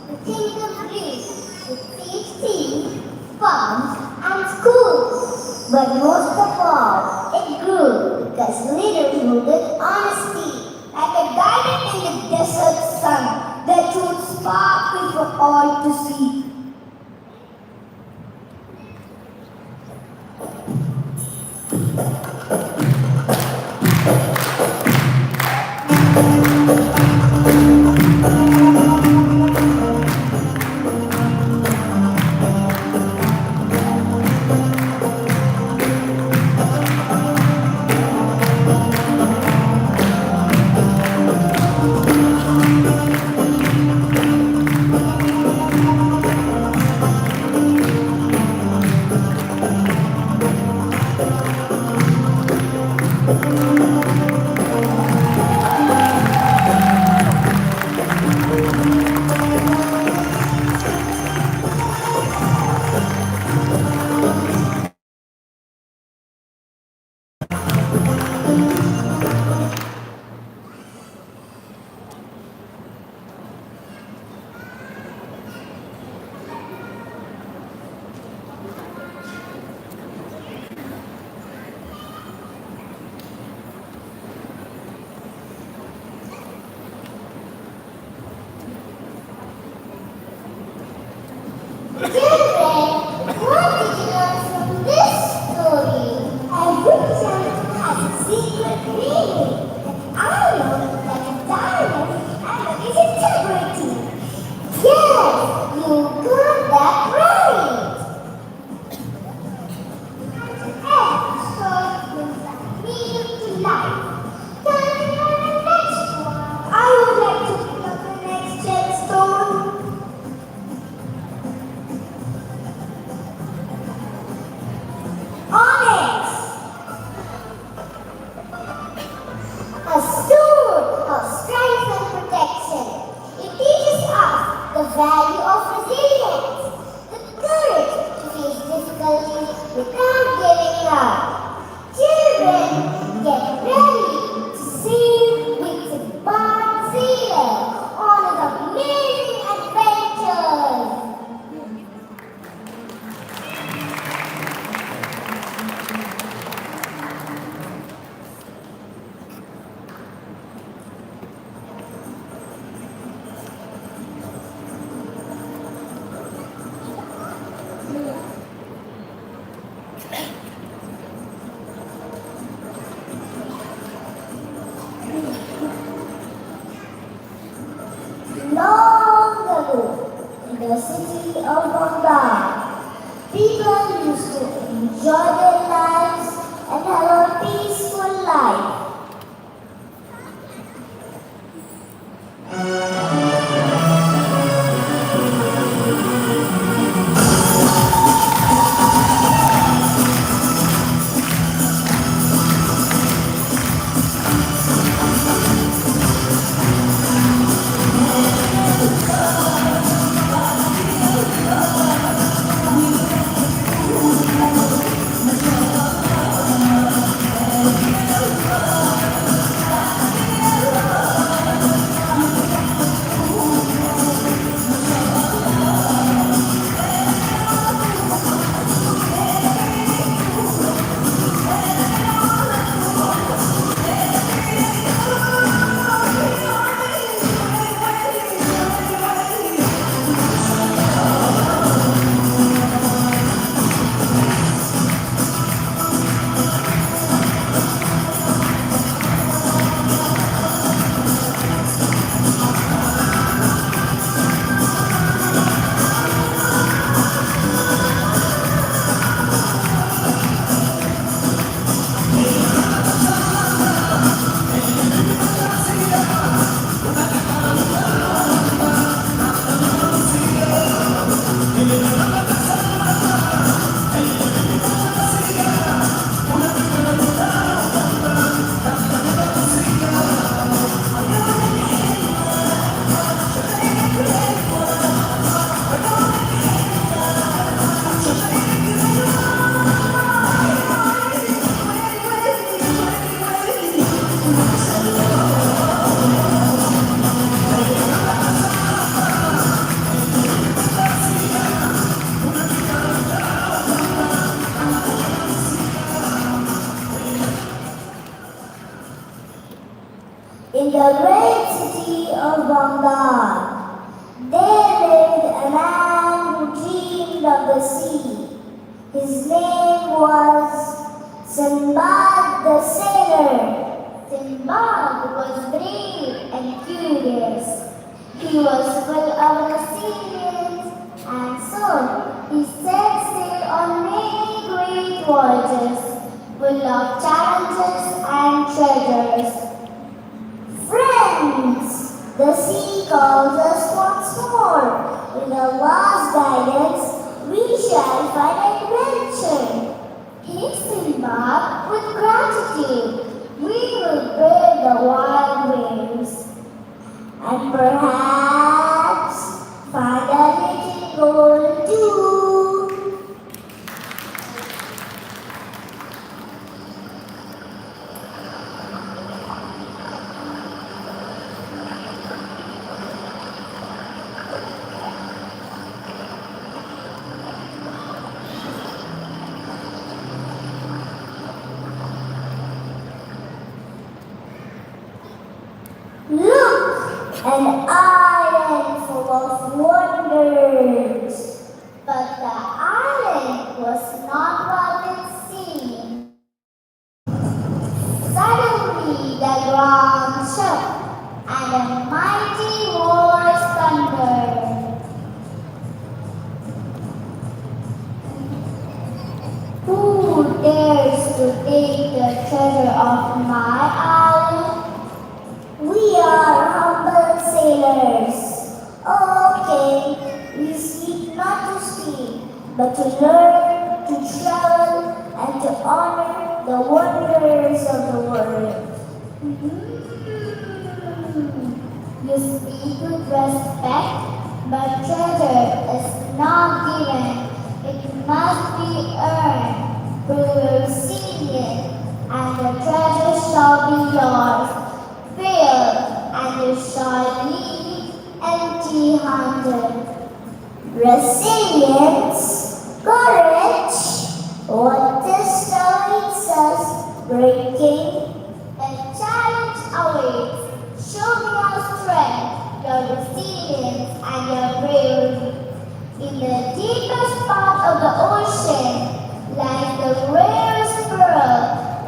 the kingdom lives with safety, farms, and schools. But most of all, it grew because leaders rooted honesty, like a diamond in the desert sun that would sparkle for all to see. value of resilience, the courage to face difficulties without giving up. Children, get ready to sail with Simbad sailor on his amazing adventures. Long ago, in the city of Bombay, people used to enjoy their lives and have a peaceful life. In the great city of Bengal, there lived a man who dreamed of the sea. His name was Simbad the sailor. Simbad was brave and curious. He was full of resilience, and soon he set sail on many great voyages, full of challenges and treasures. Friends, the sea calls us once more. With Allah's guidance, we shall find adventure. Hail Simbad, with gratitude, we will brave the wild waves and perhaps find a little gold too. Look, an island full of wonders. But the island was not what it seemed. Suddenly the ground shook and a mighty voice thundered. Who dares to take the treasure of my island? We are humble sailors. Okay, we seek not to speak, but to learn, to travel, and to honor the wonders of the world. You speak with respect, But treasure is not given, it must be earned. Prove your resilient, and the treasure shall be yours. Fail, and you shall leave empty-handed. Resilience, courage, what this tells us, breaking. A challenge awaits. Show me your strength, your resilience, and your bravery. In the deepest part of the ocean lies the rarest pearl.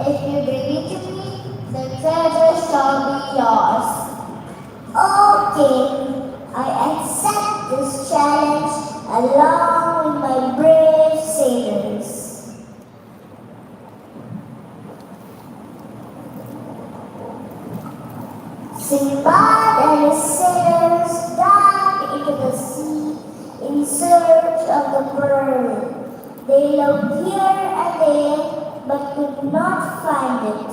If you bring it to me, the treasure shall be yours. O King, I accept this challenge along with my brave sailors. Simbad and his sailors dived into the sea in search of the pearl. They looked here and there but could not find it.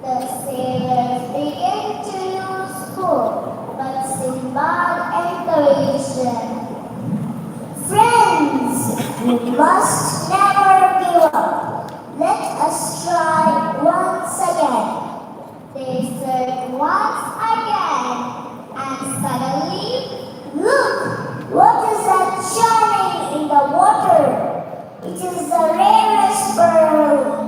The sailors began to lose hope, but Simbad encouraged them. Friends, we must never give up. Let us try once again. They searched once again, and suddenly, Look! What is that shining in the water? It is the rarest pearl.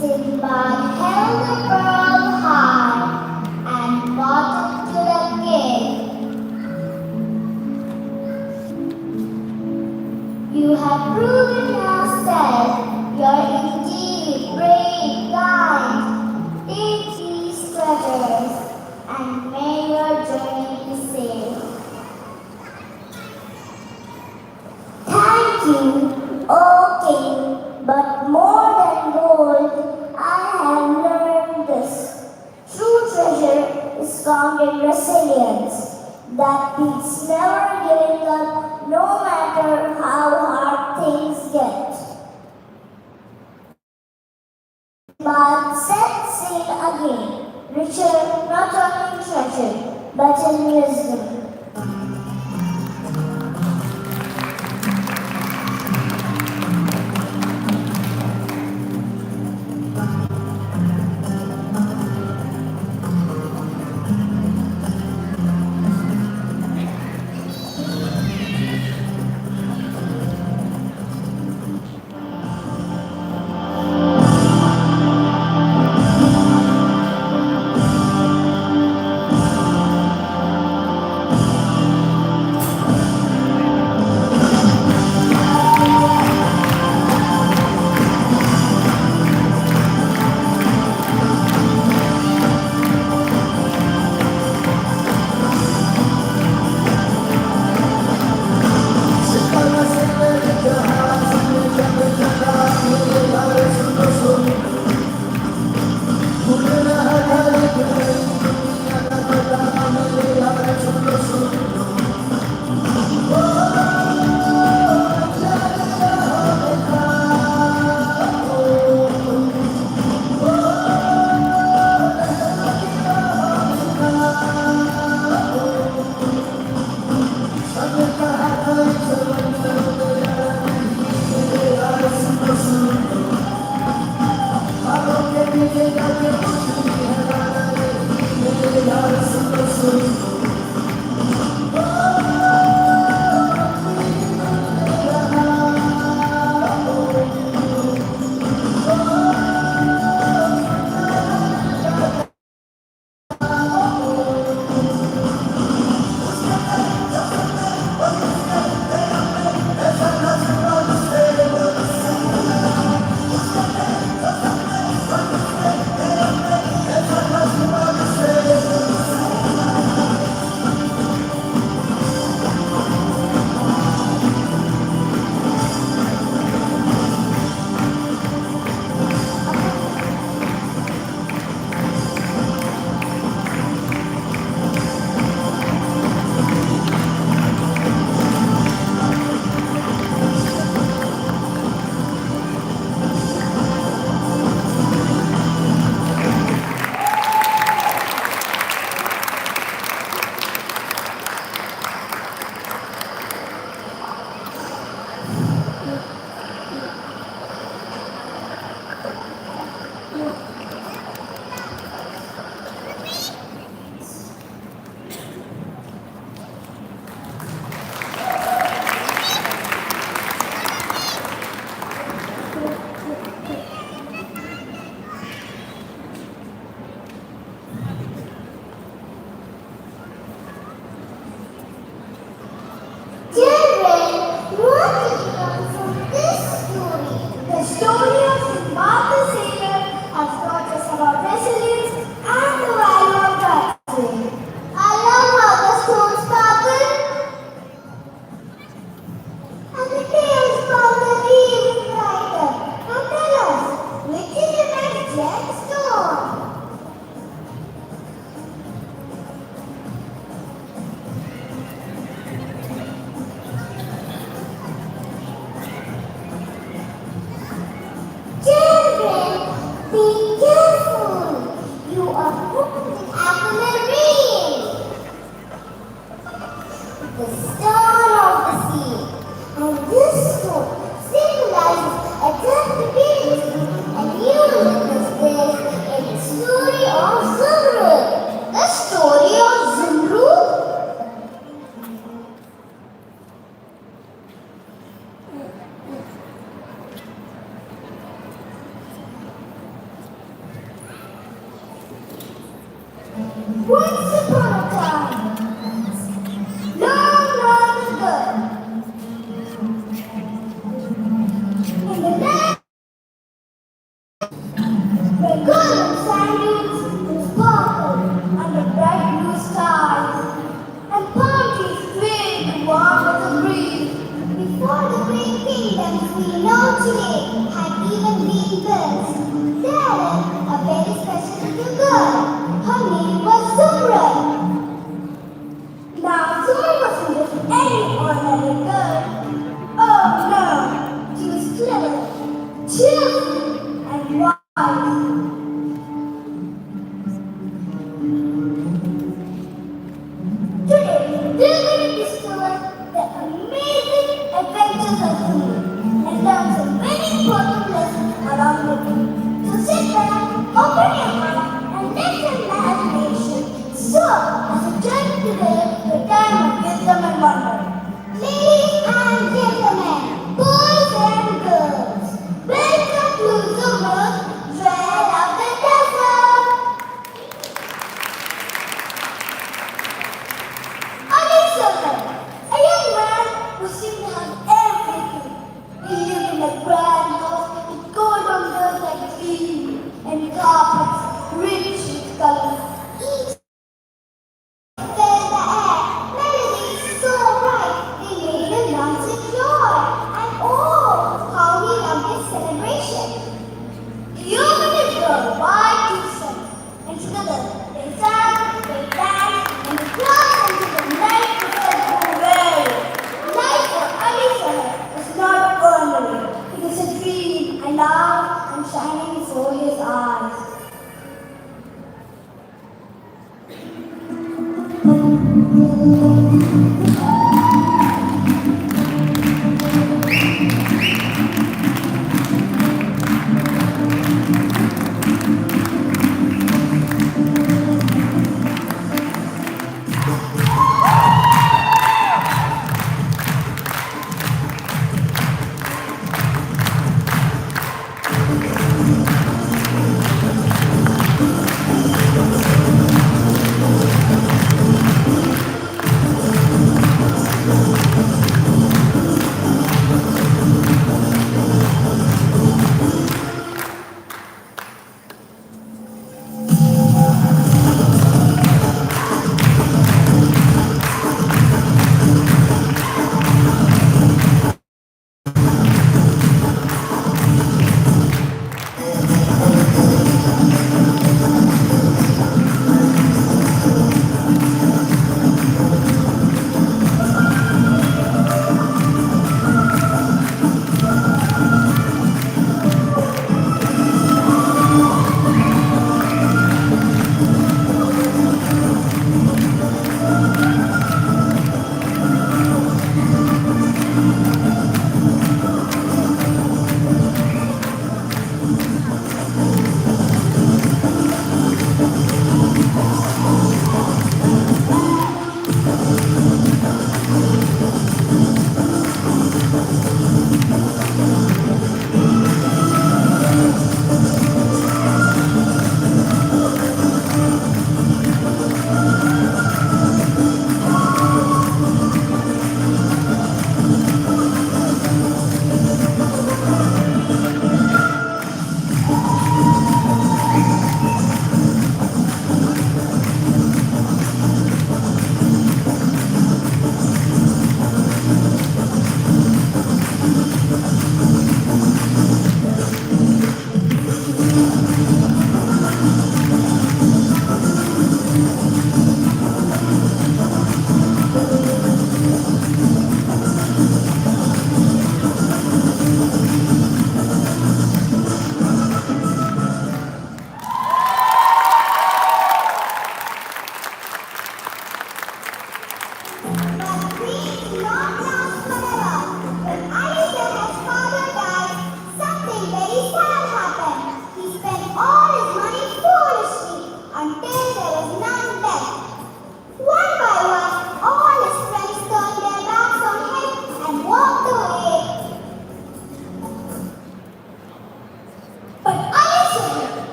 Simbad held the pearl high and brought it to the king. You have proven yourself, you're indeed brave, kind. Take these treasures, and may your journey be safe. Thank you, O King, but more than gold, I have learned this. True treasure is found in resilience. That beats never giving up, no matter how hard things get. But set sail again, richer not only in treasure, but in wisdom. Once upon a time, long, long ago, in the land where golden sand dunes sparkle under bright blue skies, and palm trees swayed warm with the breeze, before the great kingdoms we know today had even been built, there lived a very special little girl. Her name was Zumra. Now, Zumra wasn't just any ordinary girl. Oh no, she was clever, cheerful, and wise. Today, we're going to discover the amazing adventures of Zumra and learn some very important lessons along the way. So sit back, open your mind, and let your imagination soar as we journey today to a time of wisdom and wonder. Ladies and gentlemen, boys and girls, welcome to Zumra's Trail of the Desert. Ali Sultan, a young man who seemed to have everything. He lived in a grand house with gold on walls like trees and carpets rich with colors. Each filled the air, melodies so bright they made him dance with joy. And oh, how he loved his celebration. He opened his door wide to the sun, and together they sang, they danced, and they crossed into the night before go away. Life for Ali Sultan was not ordinary. It was a dream, and loud and shining before his eyes.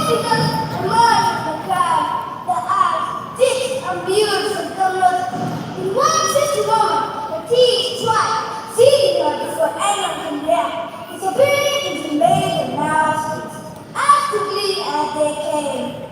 figures emerged from the crowd. The eyes, thick and beautiful colors. In one swift moment, the thieves tried, seizing her before anyone can react, disappearing into the maze of narrow streets, as quickly as they came.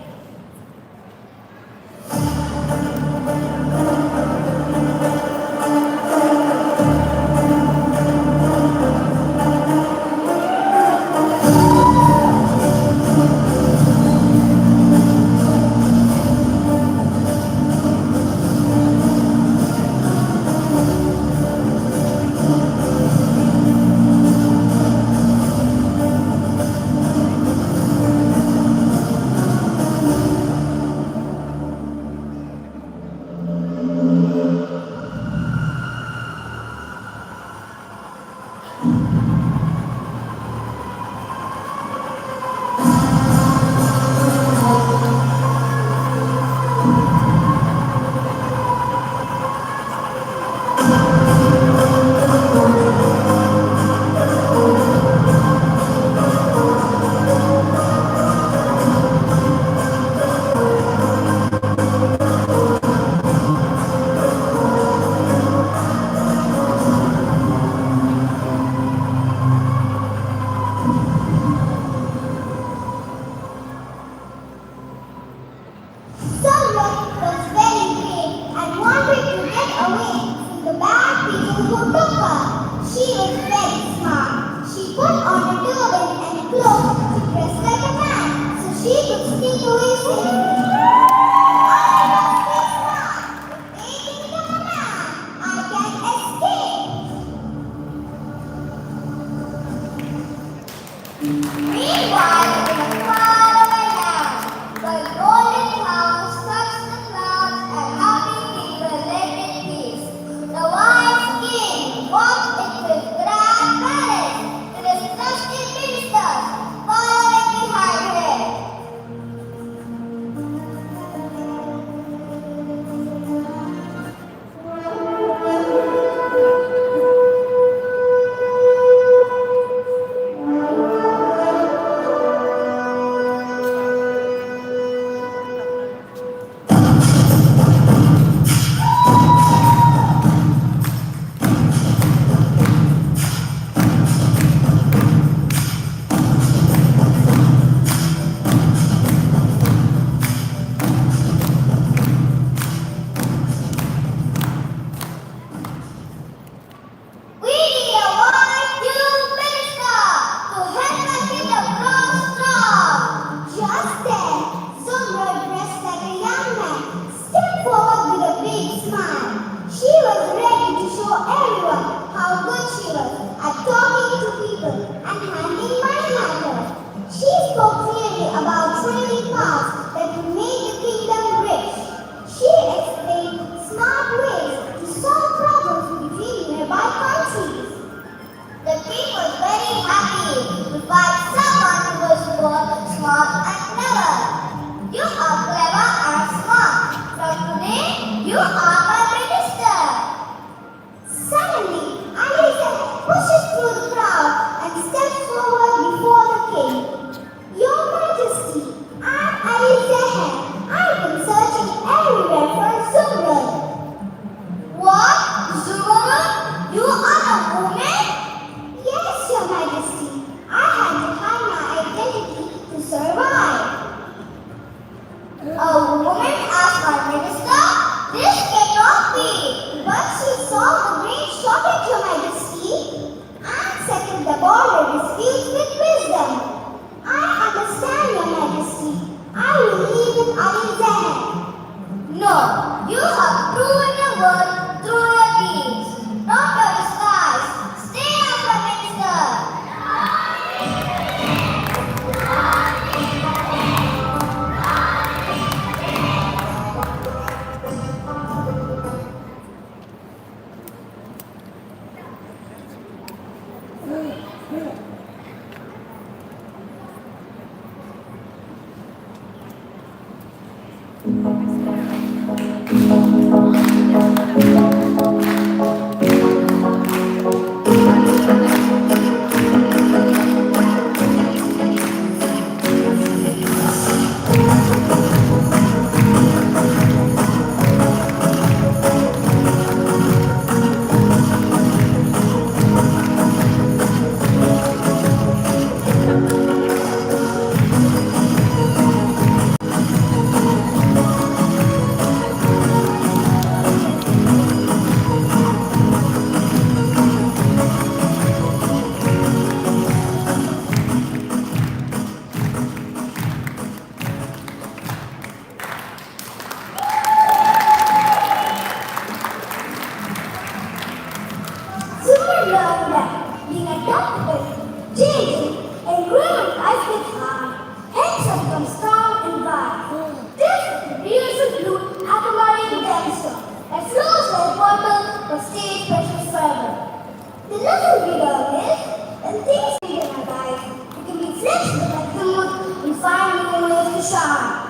become strong and wise. This is the beautiful blue aquamarine gemstone that flows like water but stays precious forever. The lesson we learn is, when things fade in our lives, we can be flexible like the moon and find new ways to shine.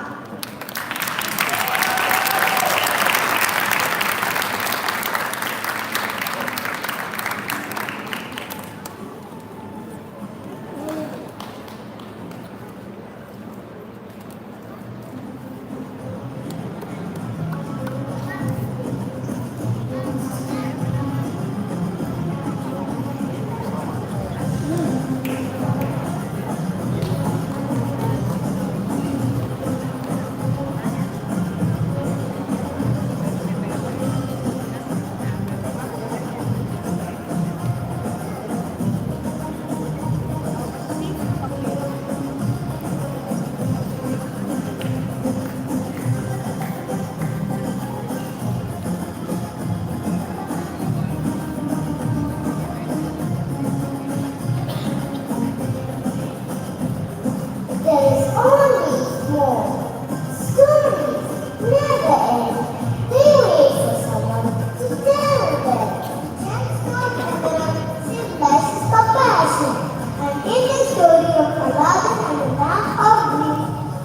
There is always more. Stories never end. They wait for someone to tell them. Gemstone Emperor Simbad is compassion. And in the story of Aladdin and the lamp of green,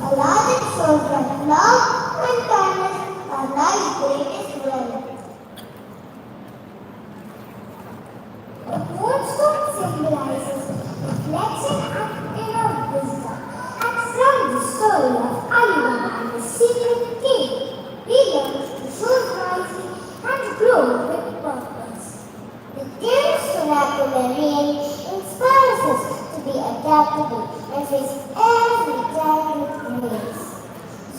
Aladdin shows that love and kindness are life's greatest wealth. The moonstone symbolizes reflection and inner wisdom. And from the story of Alibaba and the secret cave, we learn to choose wisely and grow with purpose. The Gemstone preliminaries inspires us to be adaptable and face every time with grace.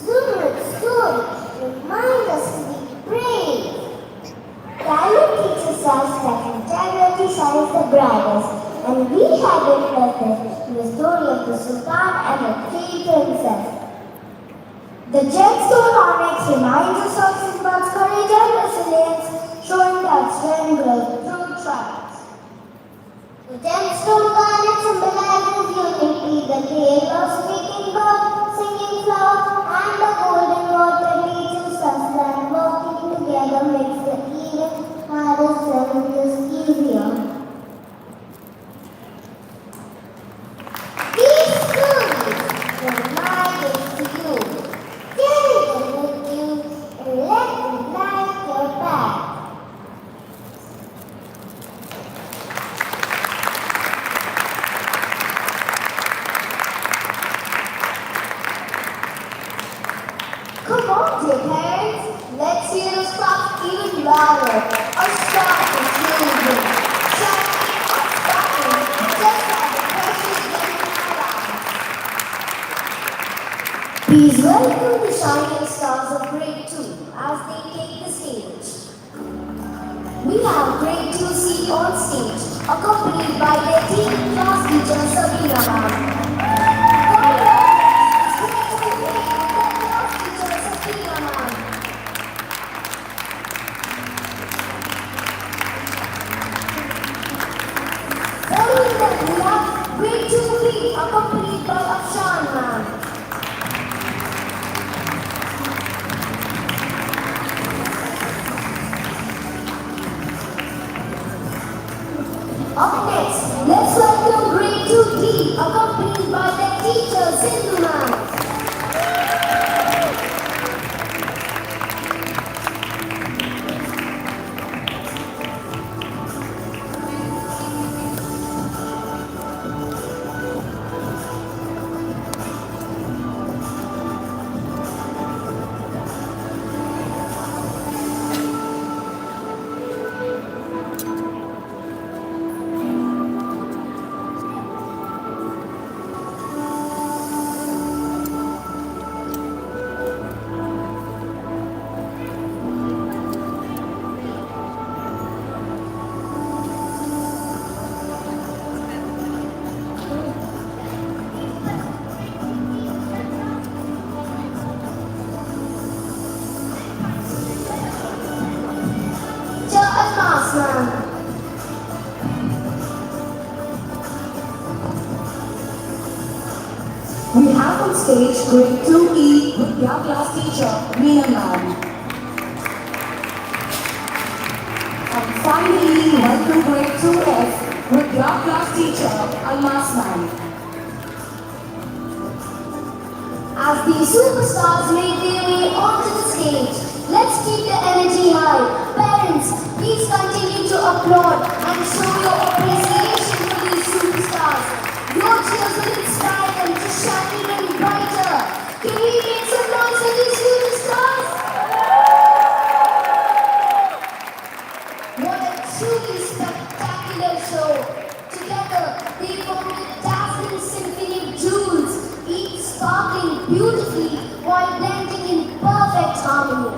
Zindu's story reminds us to be brave. Dialogue teaches us that integrity shines the brightest, and we have witnessed this in the story of the Sultan and the three princes. The gemstone onyx reminds us of Simbad's courage and resilience, showing that strength grows through trials. The gemstone garnet symbolizes unity, the tale of speaking bird, singing flower, and the golden water teaches us that working together makes the even hardest challenges easier. These stories remind us to you. Carry them with you and let them light your path. Come on, dear parents, let's hear those claps even louder. Our start is moving, shining, unspoken, just like the precious gem in our lives. Please welcome the shining stars of grade 2 as they take the stage. We have grade 2C on stage, accompanied by their team class teacher Sabina ma'am. Following them, we have grade 2B accompanied by Afshan ma'am. Up next, let's welcome grade 2D accompanied stage, grade 2E with their class teacher, Meena ma'am. And finally, welcome grade 2F with their class teacher, Almas ma'am. As these superstars make their way onto the stage, let's keep the energy high. Parents, please continue to applaud and show your appreciation for these superstars. Your cheers will inspire them to shine even brighter. Can we make some noise for these superstars? What a truly spectacular show. Together, they formed a dazzling symphony of jewels, each sparkling beautifully while blending in perfect harmony.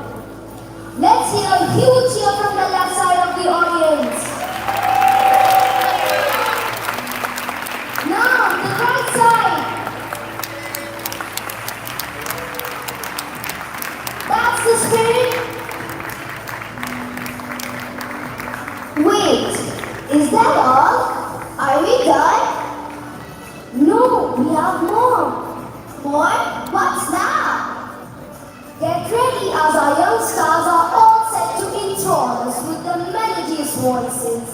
Let's hear a huge cheer from the left side of the audience. Now, the right side. That's the spirit. Wait, is that all? Are we done? No, we have more. More? What's that? Get ready as our young stars are all set to enthrall us with the melodious voices.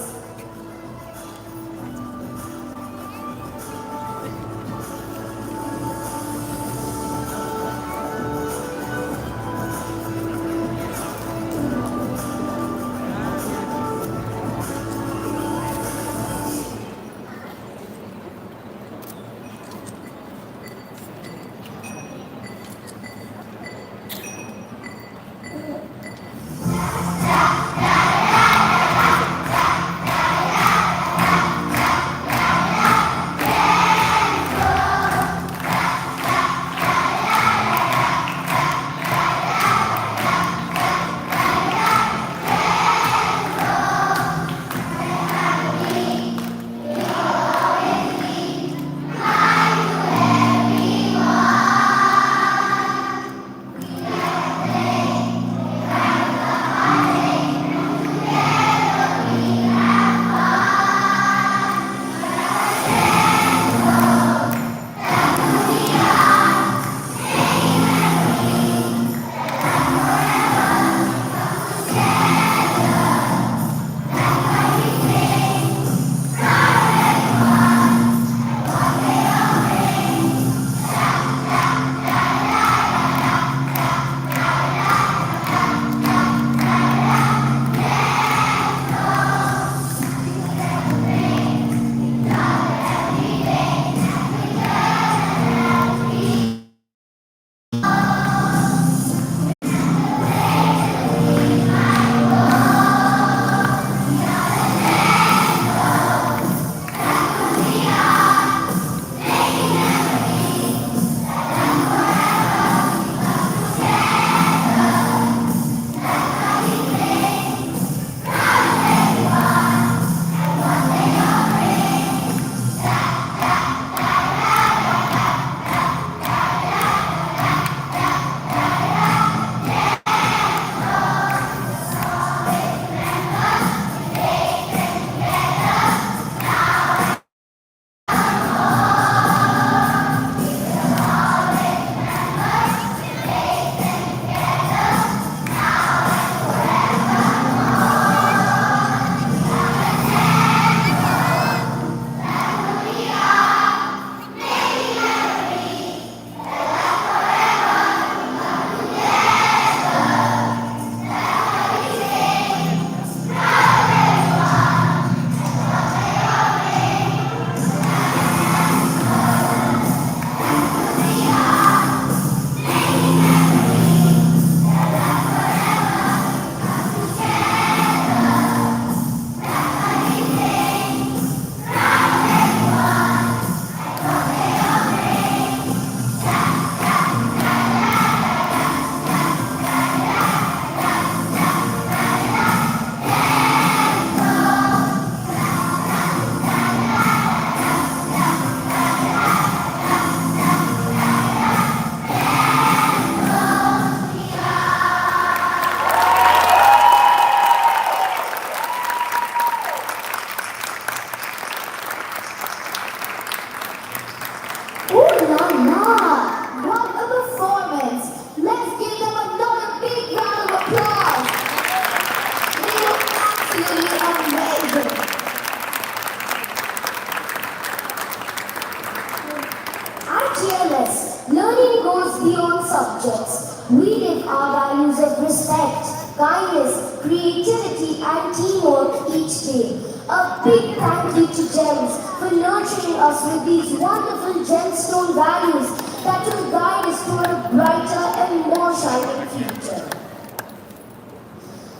goes beyond subjects. We live our values of respect, kindness, creativity and teamwork each day. A big thank you to GEMS for nurturing us with these wonderful gemstone values that will guide us toward a brighter and more shining future.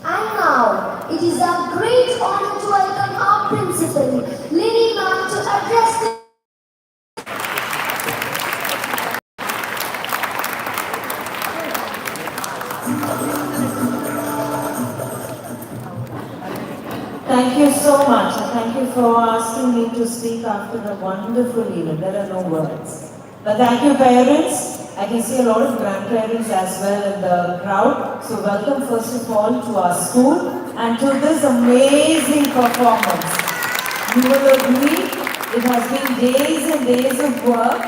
And now, it is our great honor to welcome our principal, Lily Ma'am, to address the Thank you so much. Thank you for asking me to speak after the wonderful event. There are no words. But thank you, parents. I can see a lot of grandparents as well in the crowd. So welcome first of all to our school and to this amazing performance. You will agree it has been days and days of work,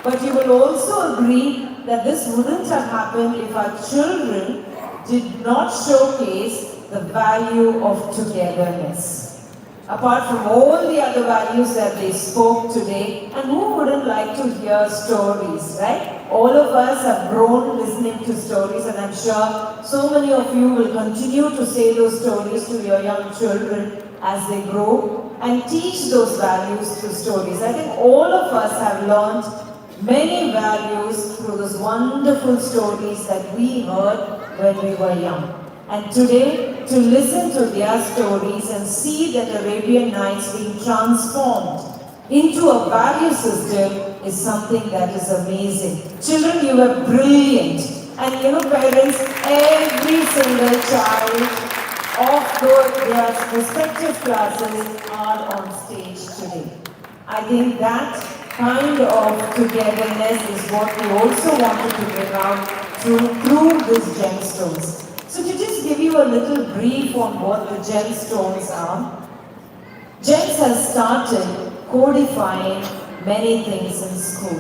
but you will also agree that this wouldn't have happened if our children did not showcase the value of togetherness. Apart from all the other values that they spoke today, and who wouldn't like to hear stories, right? All of us have grown listening to stories, and I'm sure so many of you will continue to say those stories to your young children as they grow and teach those values through stories. I think all of us have learned many values through those wonderful stories that we heard when we were young. And today, to listen to their stories and see that Arabian Nights being transformed into a value system is something that is amazing. Children, you were brilliant. And you know, parents, every single child of their respective classes are on stage today. I think that kind of togetherness is what we also wanted to bring out through these gemstones. So to just give you a little brief on what the gemstones are, GEMS has started codifying many things in school.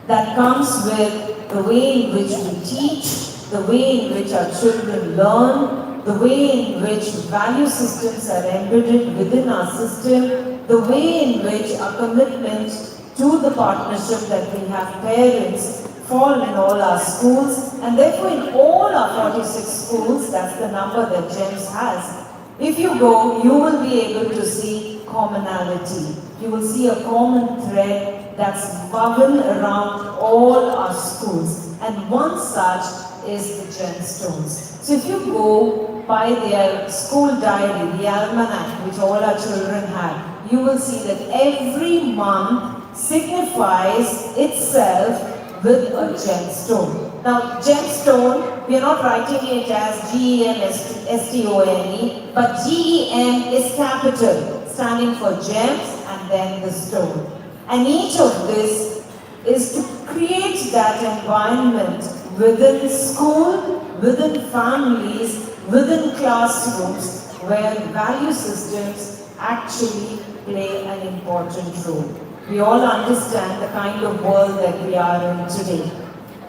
That comes with the way in which we teach, the way in which our children learn, the way in which value systems are embedded within our system, the way in which our commitment to the partnership that we have parents fall in all our schools, and therefore in all our 46 schools, that's the number that GEMS has. If you go, you will be able to see commonality. You will see a common thread that's woven around all our schools. And one such is the gemstones. So if you go by their school diary, the almanac, which all our children have, you will see that every month signifies itself with a gemstone. Now, gemstone, we are not writing it as G-E-M-S-T-O-N-E, but G-E-M is capital, standing for gems and then the stone. And each of this is to create that environment within school, within families, within classrooms, where value systems actually play an important role. We all understand the kind of world that we are in today.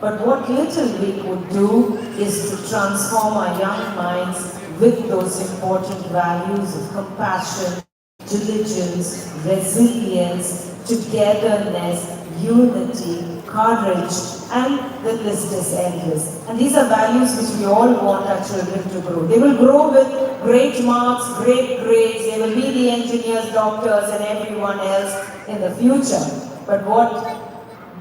But what little we could do is to transform our young minds with those important values of compassion, diligence, resilience, togetherness, unity, courage, and the list is endless. And these are values which we all want our children to grow. They will grow with great marks, great grades, they will be the engineers, doctors, and everyone else in the future. But what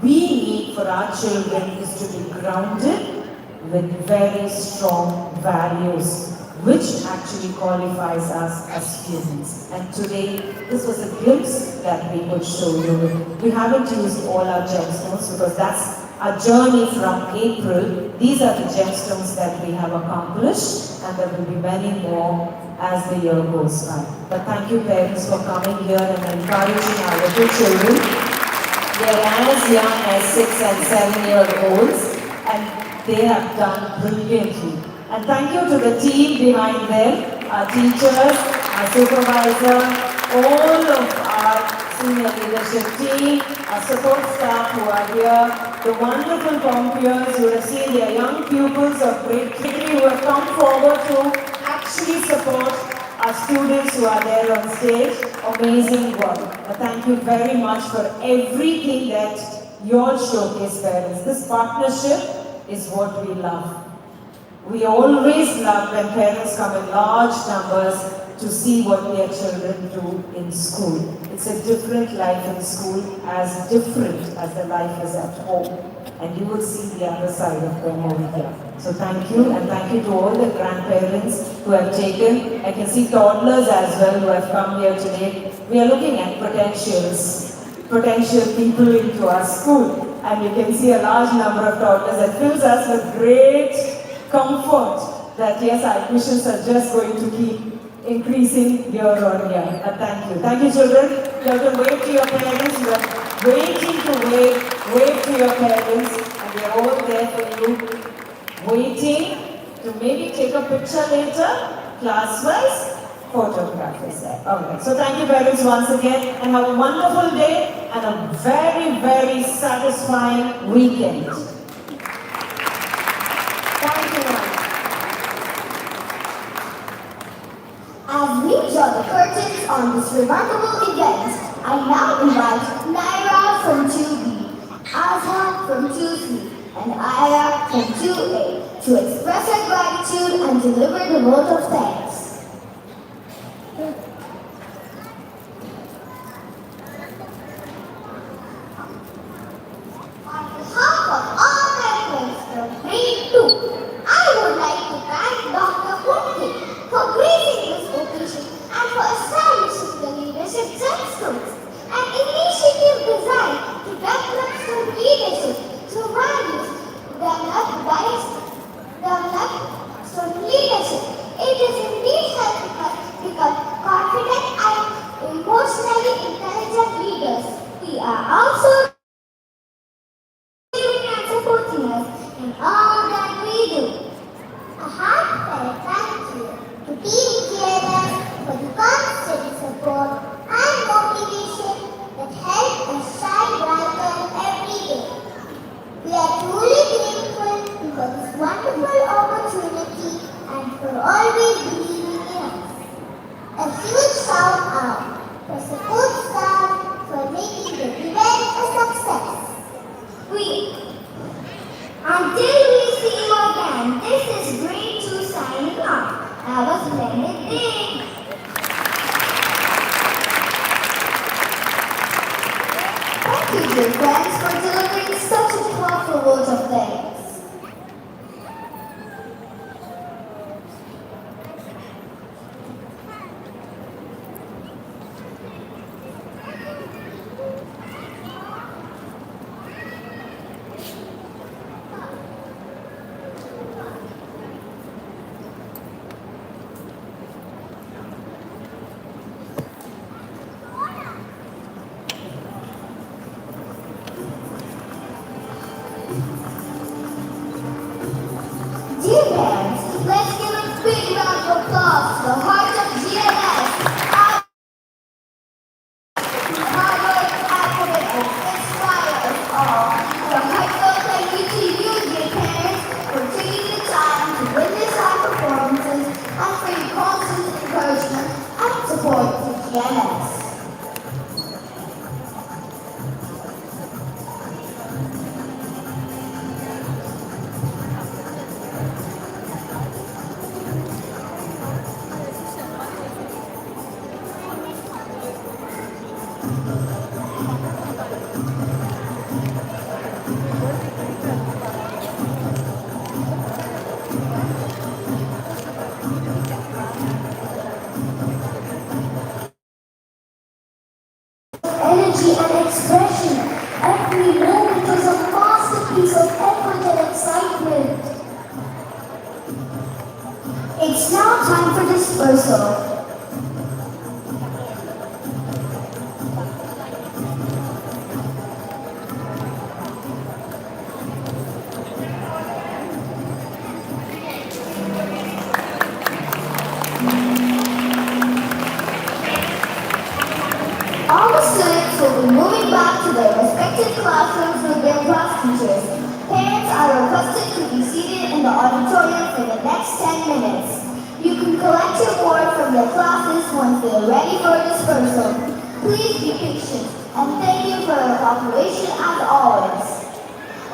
we need for our children is to be grounded with very strong values, which actually qualifies us as humans. And today, this was a glimpse that we could show you. We haven't used all our gemstones because that's a journey from April. These are the gemstones that we have accomplished, and there will be many more as the year goes by. But thank you, parents, for coming here and encouraging our little children. They are as young as 6 and 7 year olds, and they have done brilliantly. And thank you to the team behind them, our teachers, our supervisor, all of our senior leadership team, our support staff who are here, the wonderful compeers who have seen their young pupils of great degree who have come forward to actually support our students who are there on stage. Amazing work. Thank you very much for everything that you all showcase parents. This partnership is what we love. We always love when parents come in large numbers to see what their children do in school. It's a different life in school, as different as the life is at home. And you will see the other side of them over here. So thank you, and thank you to all the grandparents who have taken. I can see toddlers as well who have come here today. We are looking at potential people into our school. And you can see a large number of toddlers. That fills us with great comfort that yes, our admissions are just going to keep increasing year on year. Thank you. Thank you, children. You have to wave to your parents. You are waiting to wave to your parents, and we are all there for you, waiting to maybe take a picture later, class-wise, photograph is there. Okay, so thank you parents once again, and have a wonderful day and a very, very satisfying weekend. Thank you, ma'am. As we draw the curtains on this remarkable event, I now invite Naira from 2B, Azha from 2C, and Aya from 2A to express their gratitude and deliver the vote of thanks. On behalf of all graduates from grade 2, I would like to thank Dr. Kunti for gracing this occasion and for establishing the leadership gemstones, an initiative designed to develop some leadership through values, develop some leadership. It is indeed helping us become confident and emotionally intelligent leaders. We are also and supporting us in all that we do. A heartfelt thank you to Team GLS for the constant support and motivation that help us shine brighter every day. We are truly grateful for this wonderful opportunity and for always believing in us. A huge shout out for support staff for making the event a success. Until we see you again, this is grade 2 signing off. Have a splendid day. Thank you, dear friends, for delivering such a thoughtful vote of thanks. Dear parents, let's give a big round of applause to the heart of GLS. Whose hard work and commitment inspire us all. And a heartfelt thank you to you, dear parents, for taking the time to witness our performances and for your constant encouragement and support to GLS. Energy and expression. Every moment was a masterpiece of effort and excitement. It's now time for dispersal. All the students will be moving back to their respective classrooms with their class teachers. Parents are requested to be seated in the auditorium for the next 10 minutes. You can collect your board from your classes once they are ready for dispersal. Please be patient, and thank you for evaluation as always.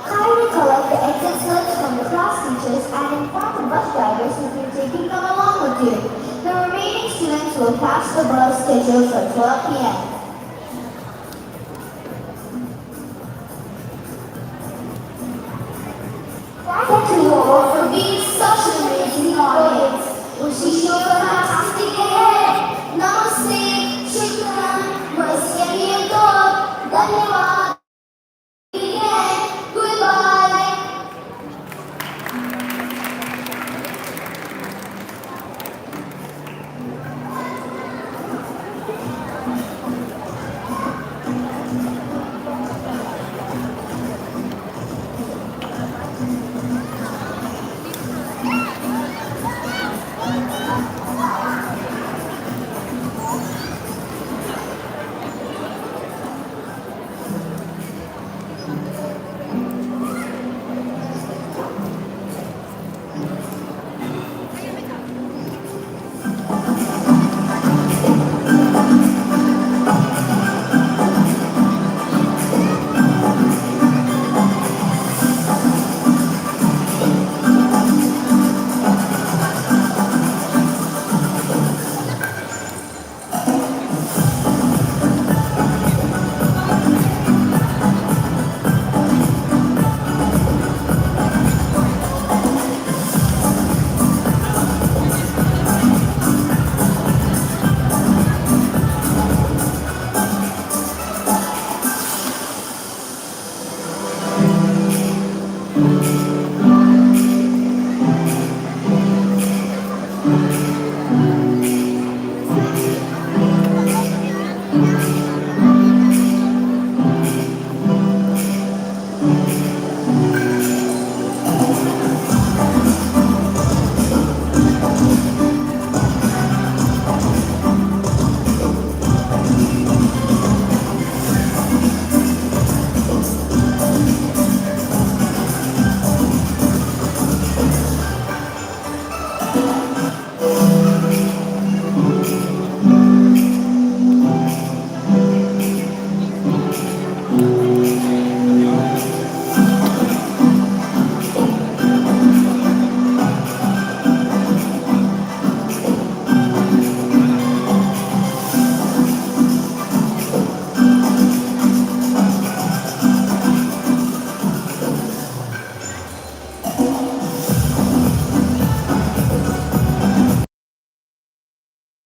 Kindly collect the exit slips from the class teachers and inform the bus drivers if you're taking them along with you. The remaining students will catch the bus scheduled for 12 p.m. Thank you all for being such an amazing audience. We'll see you next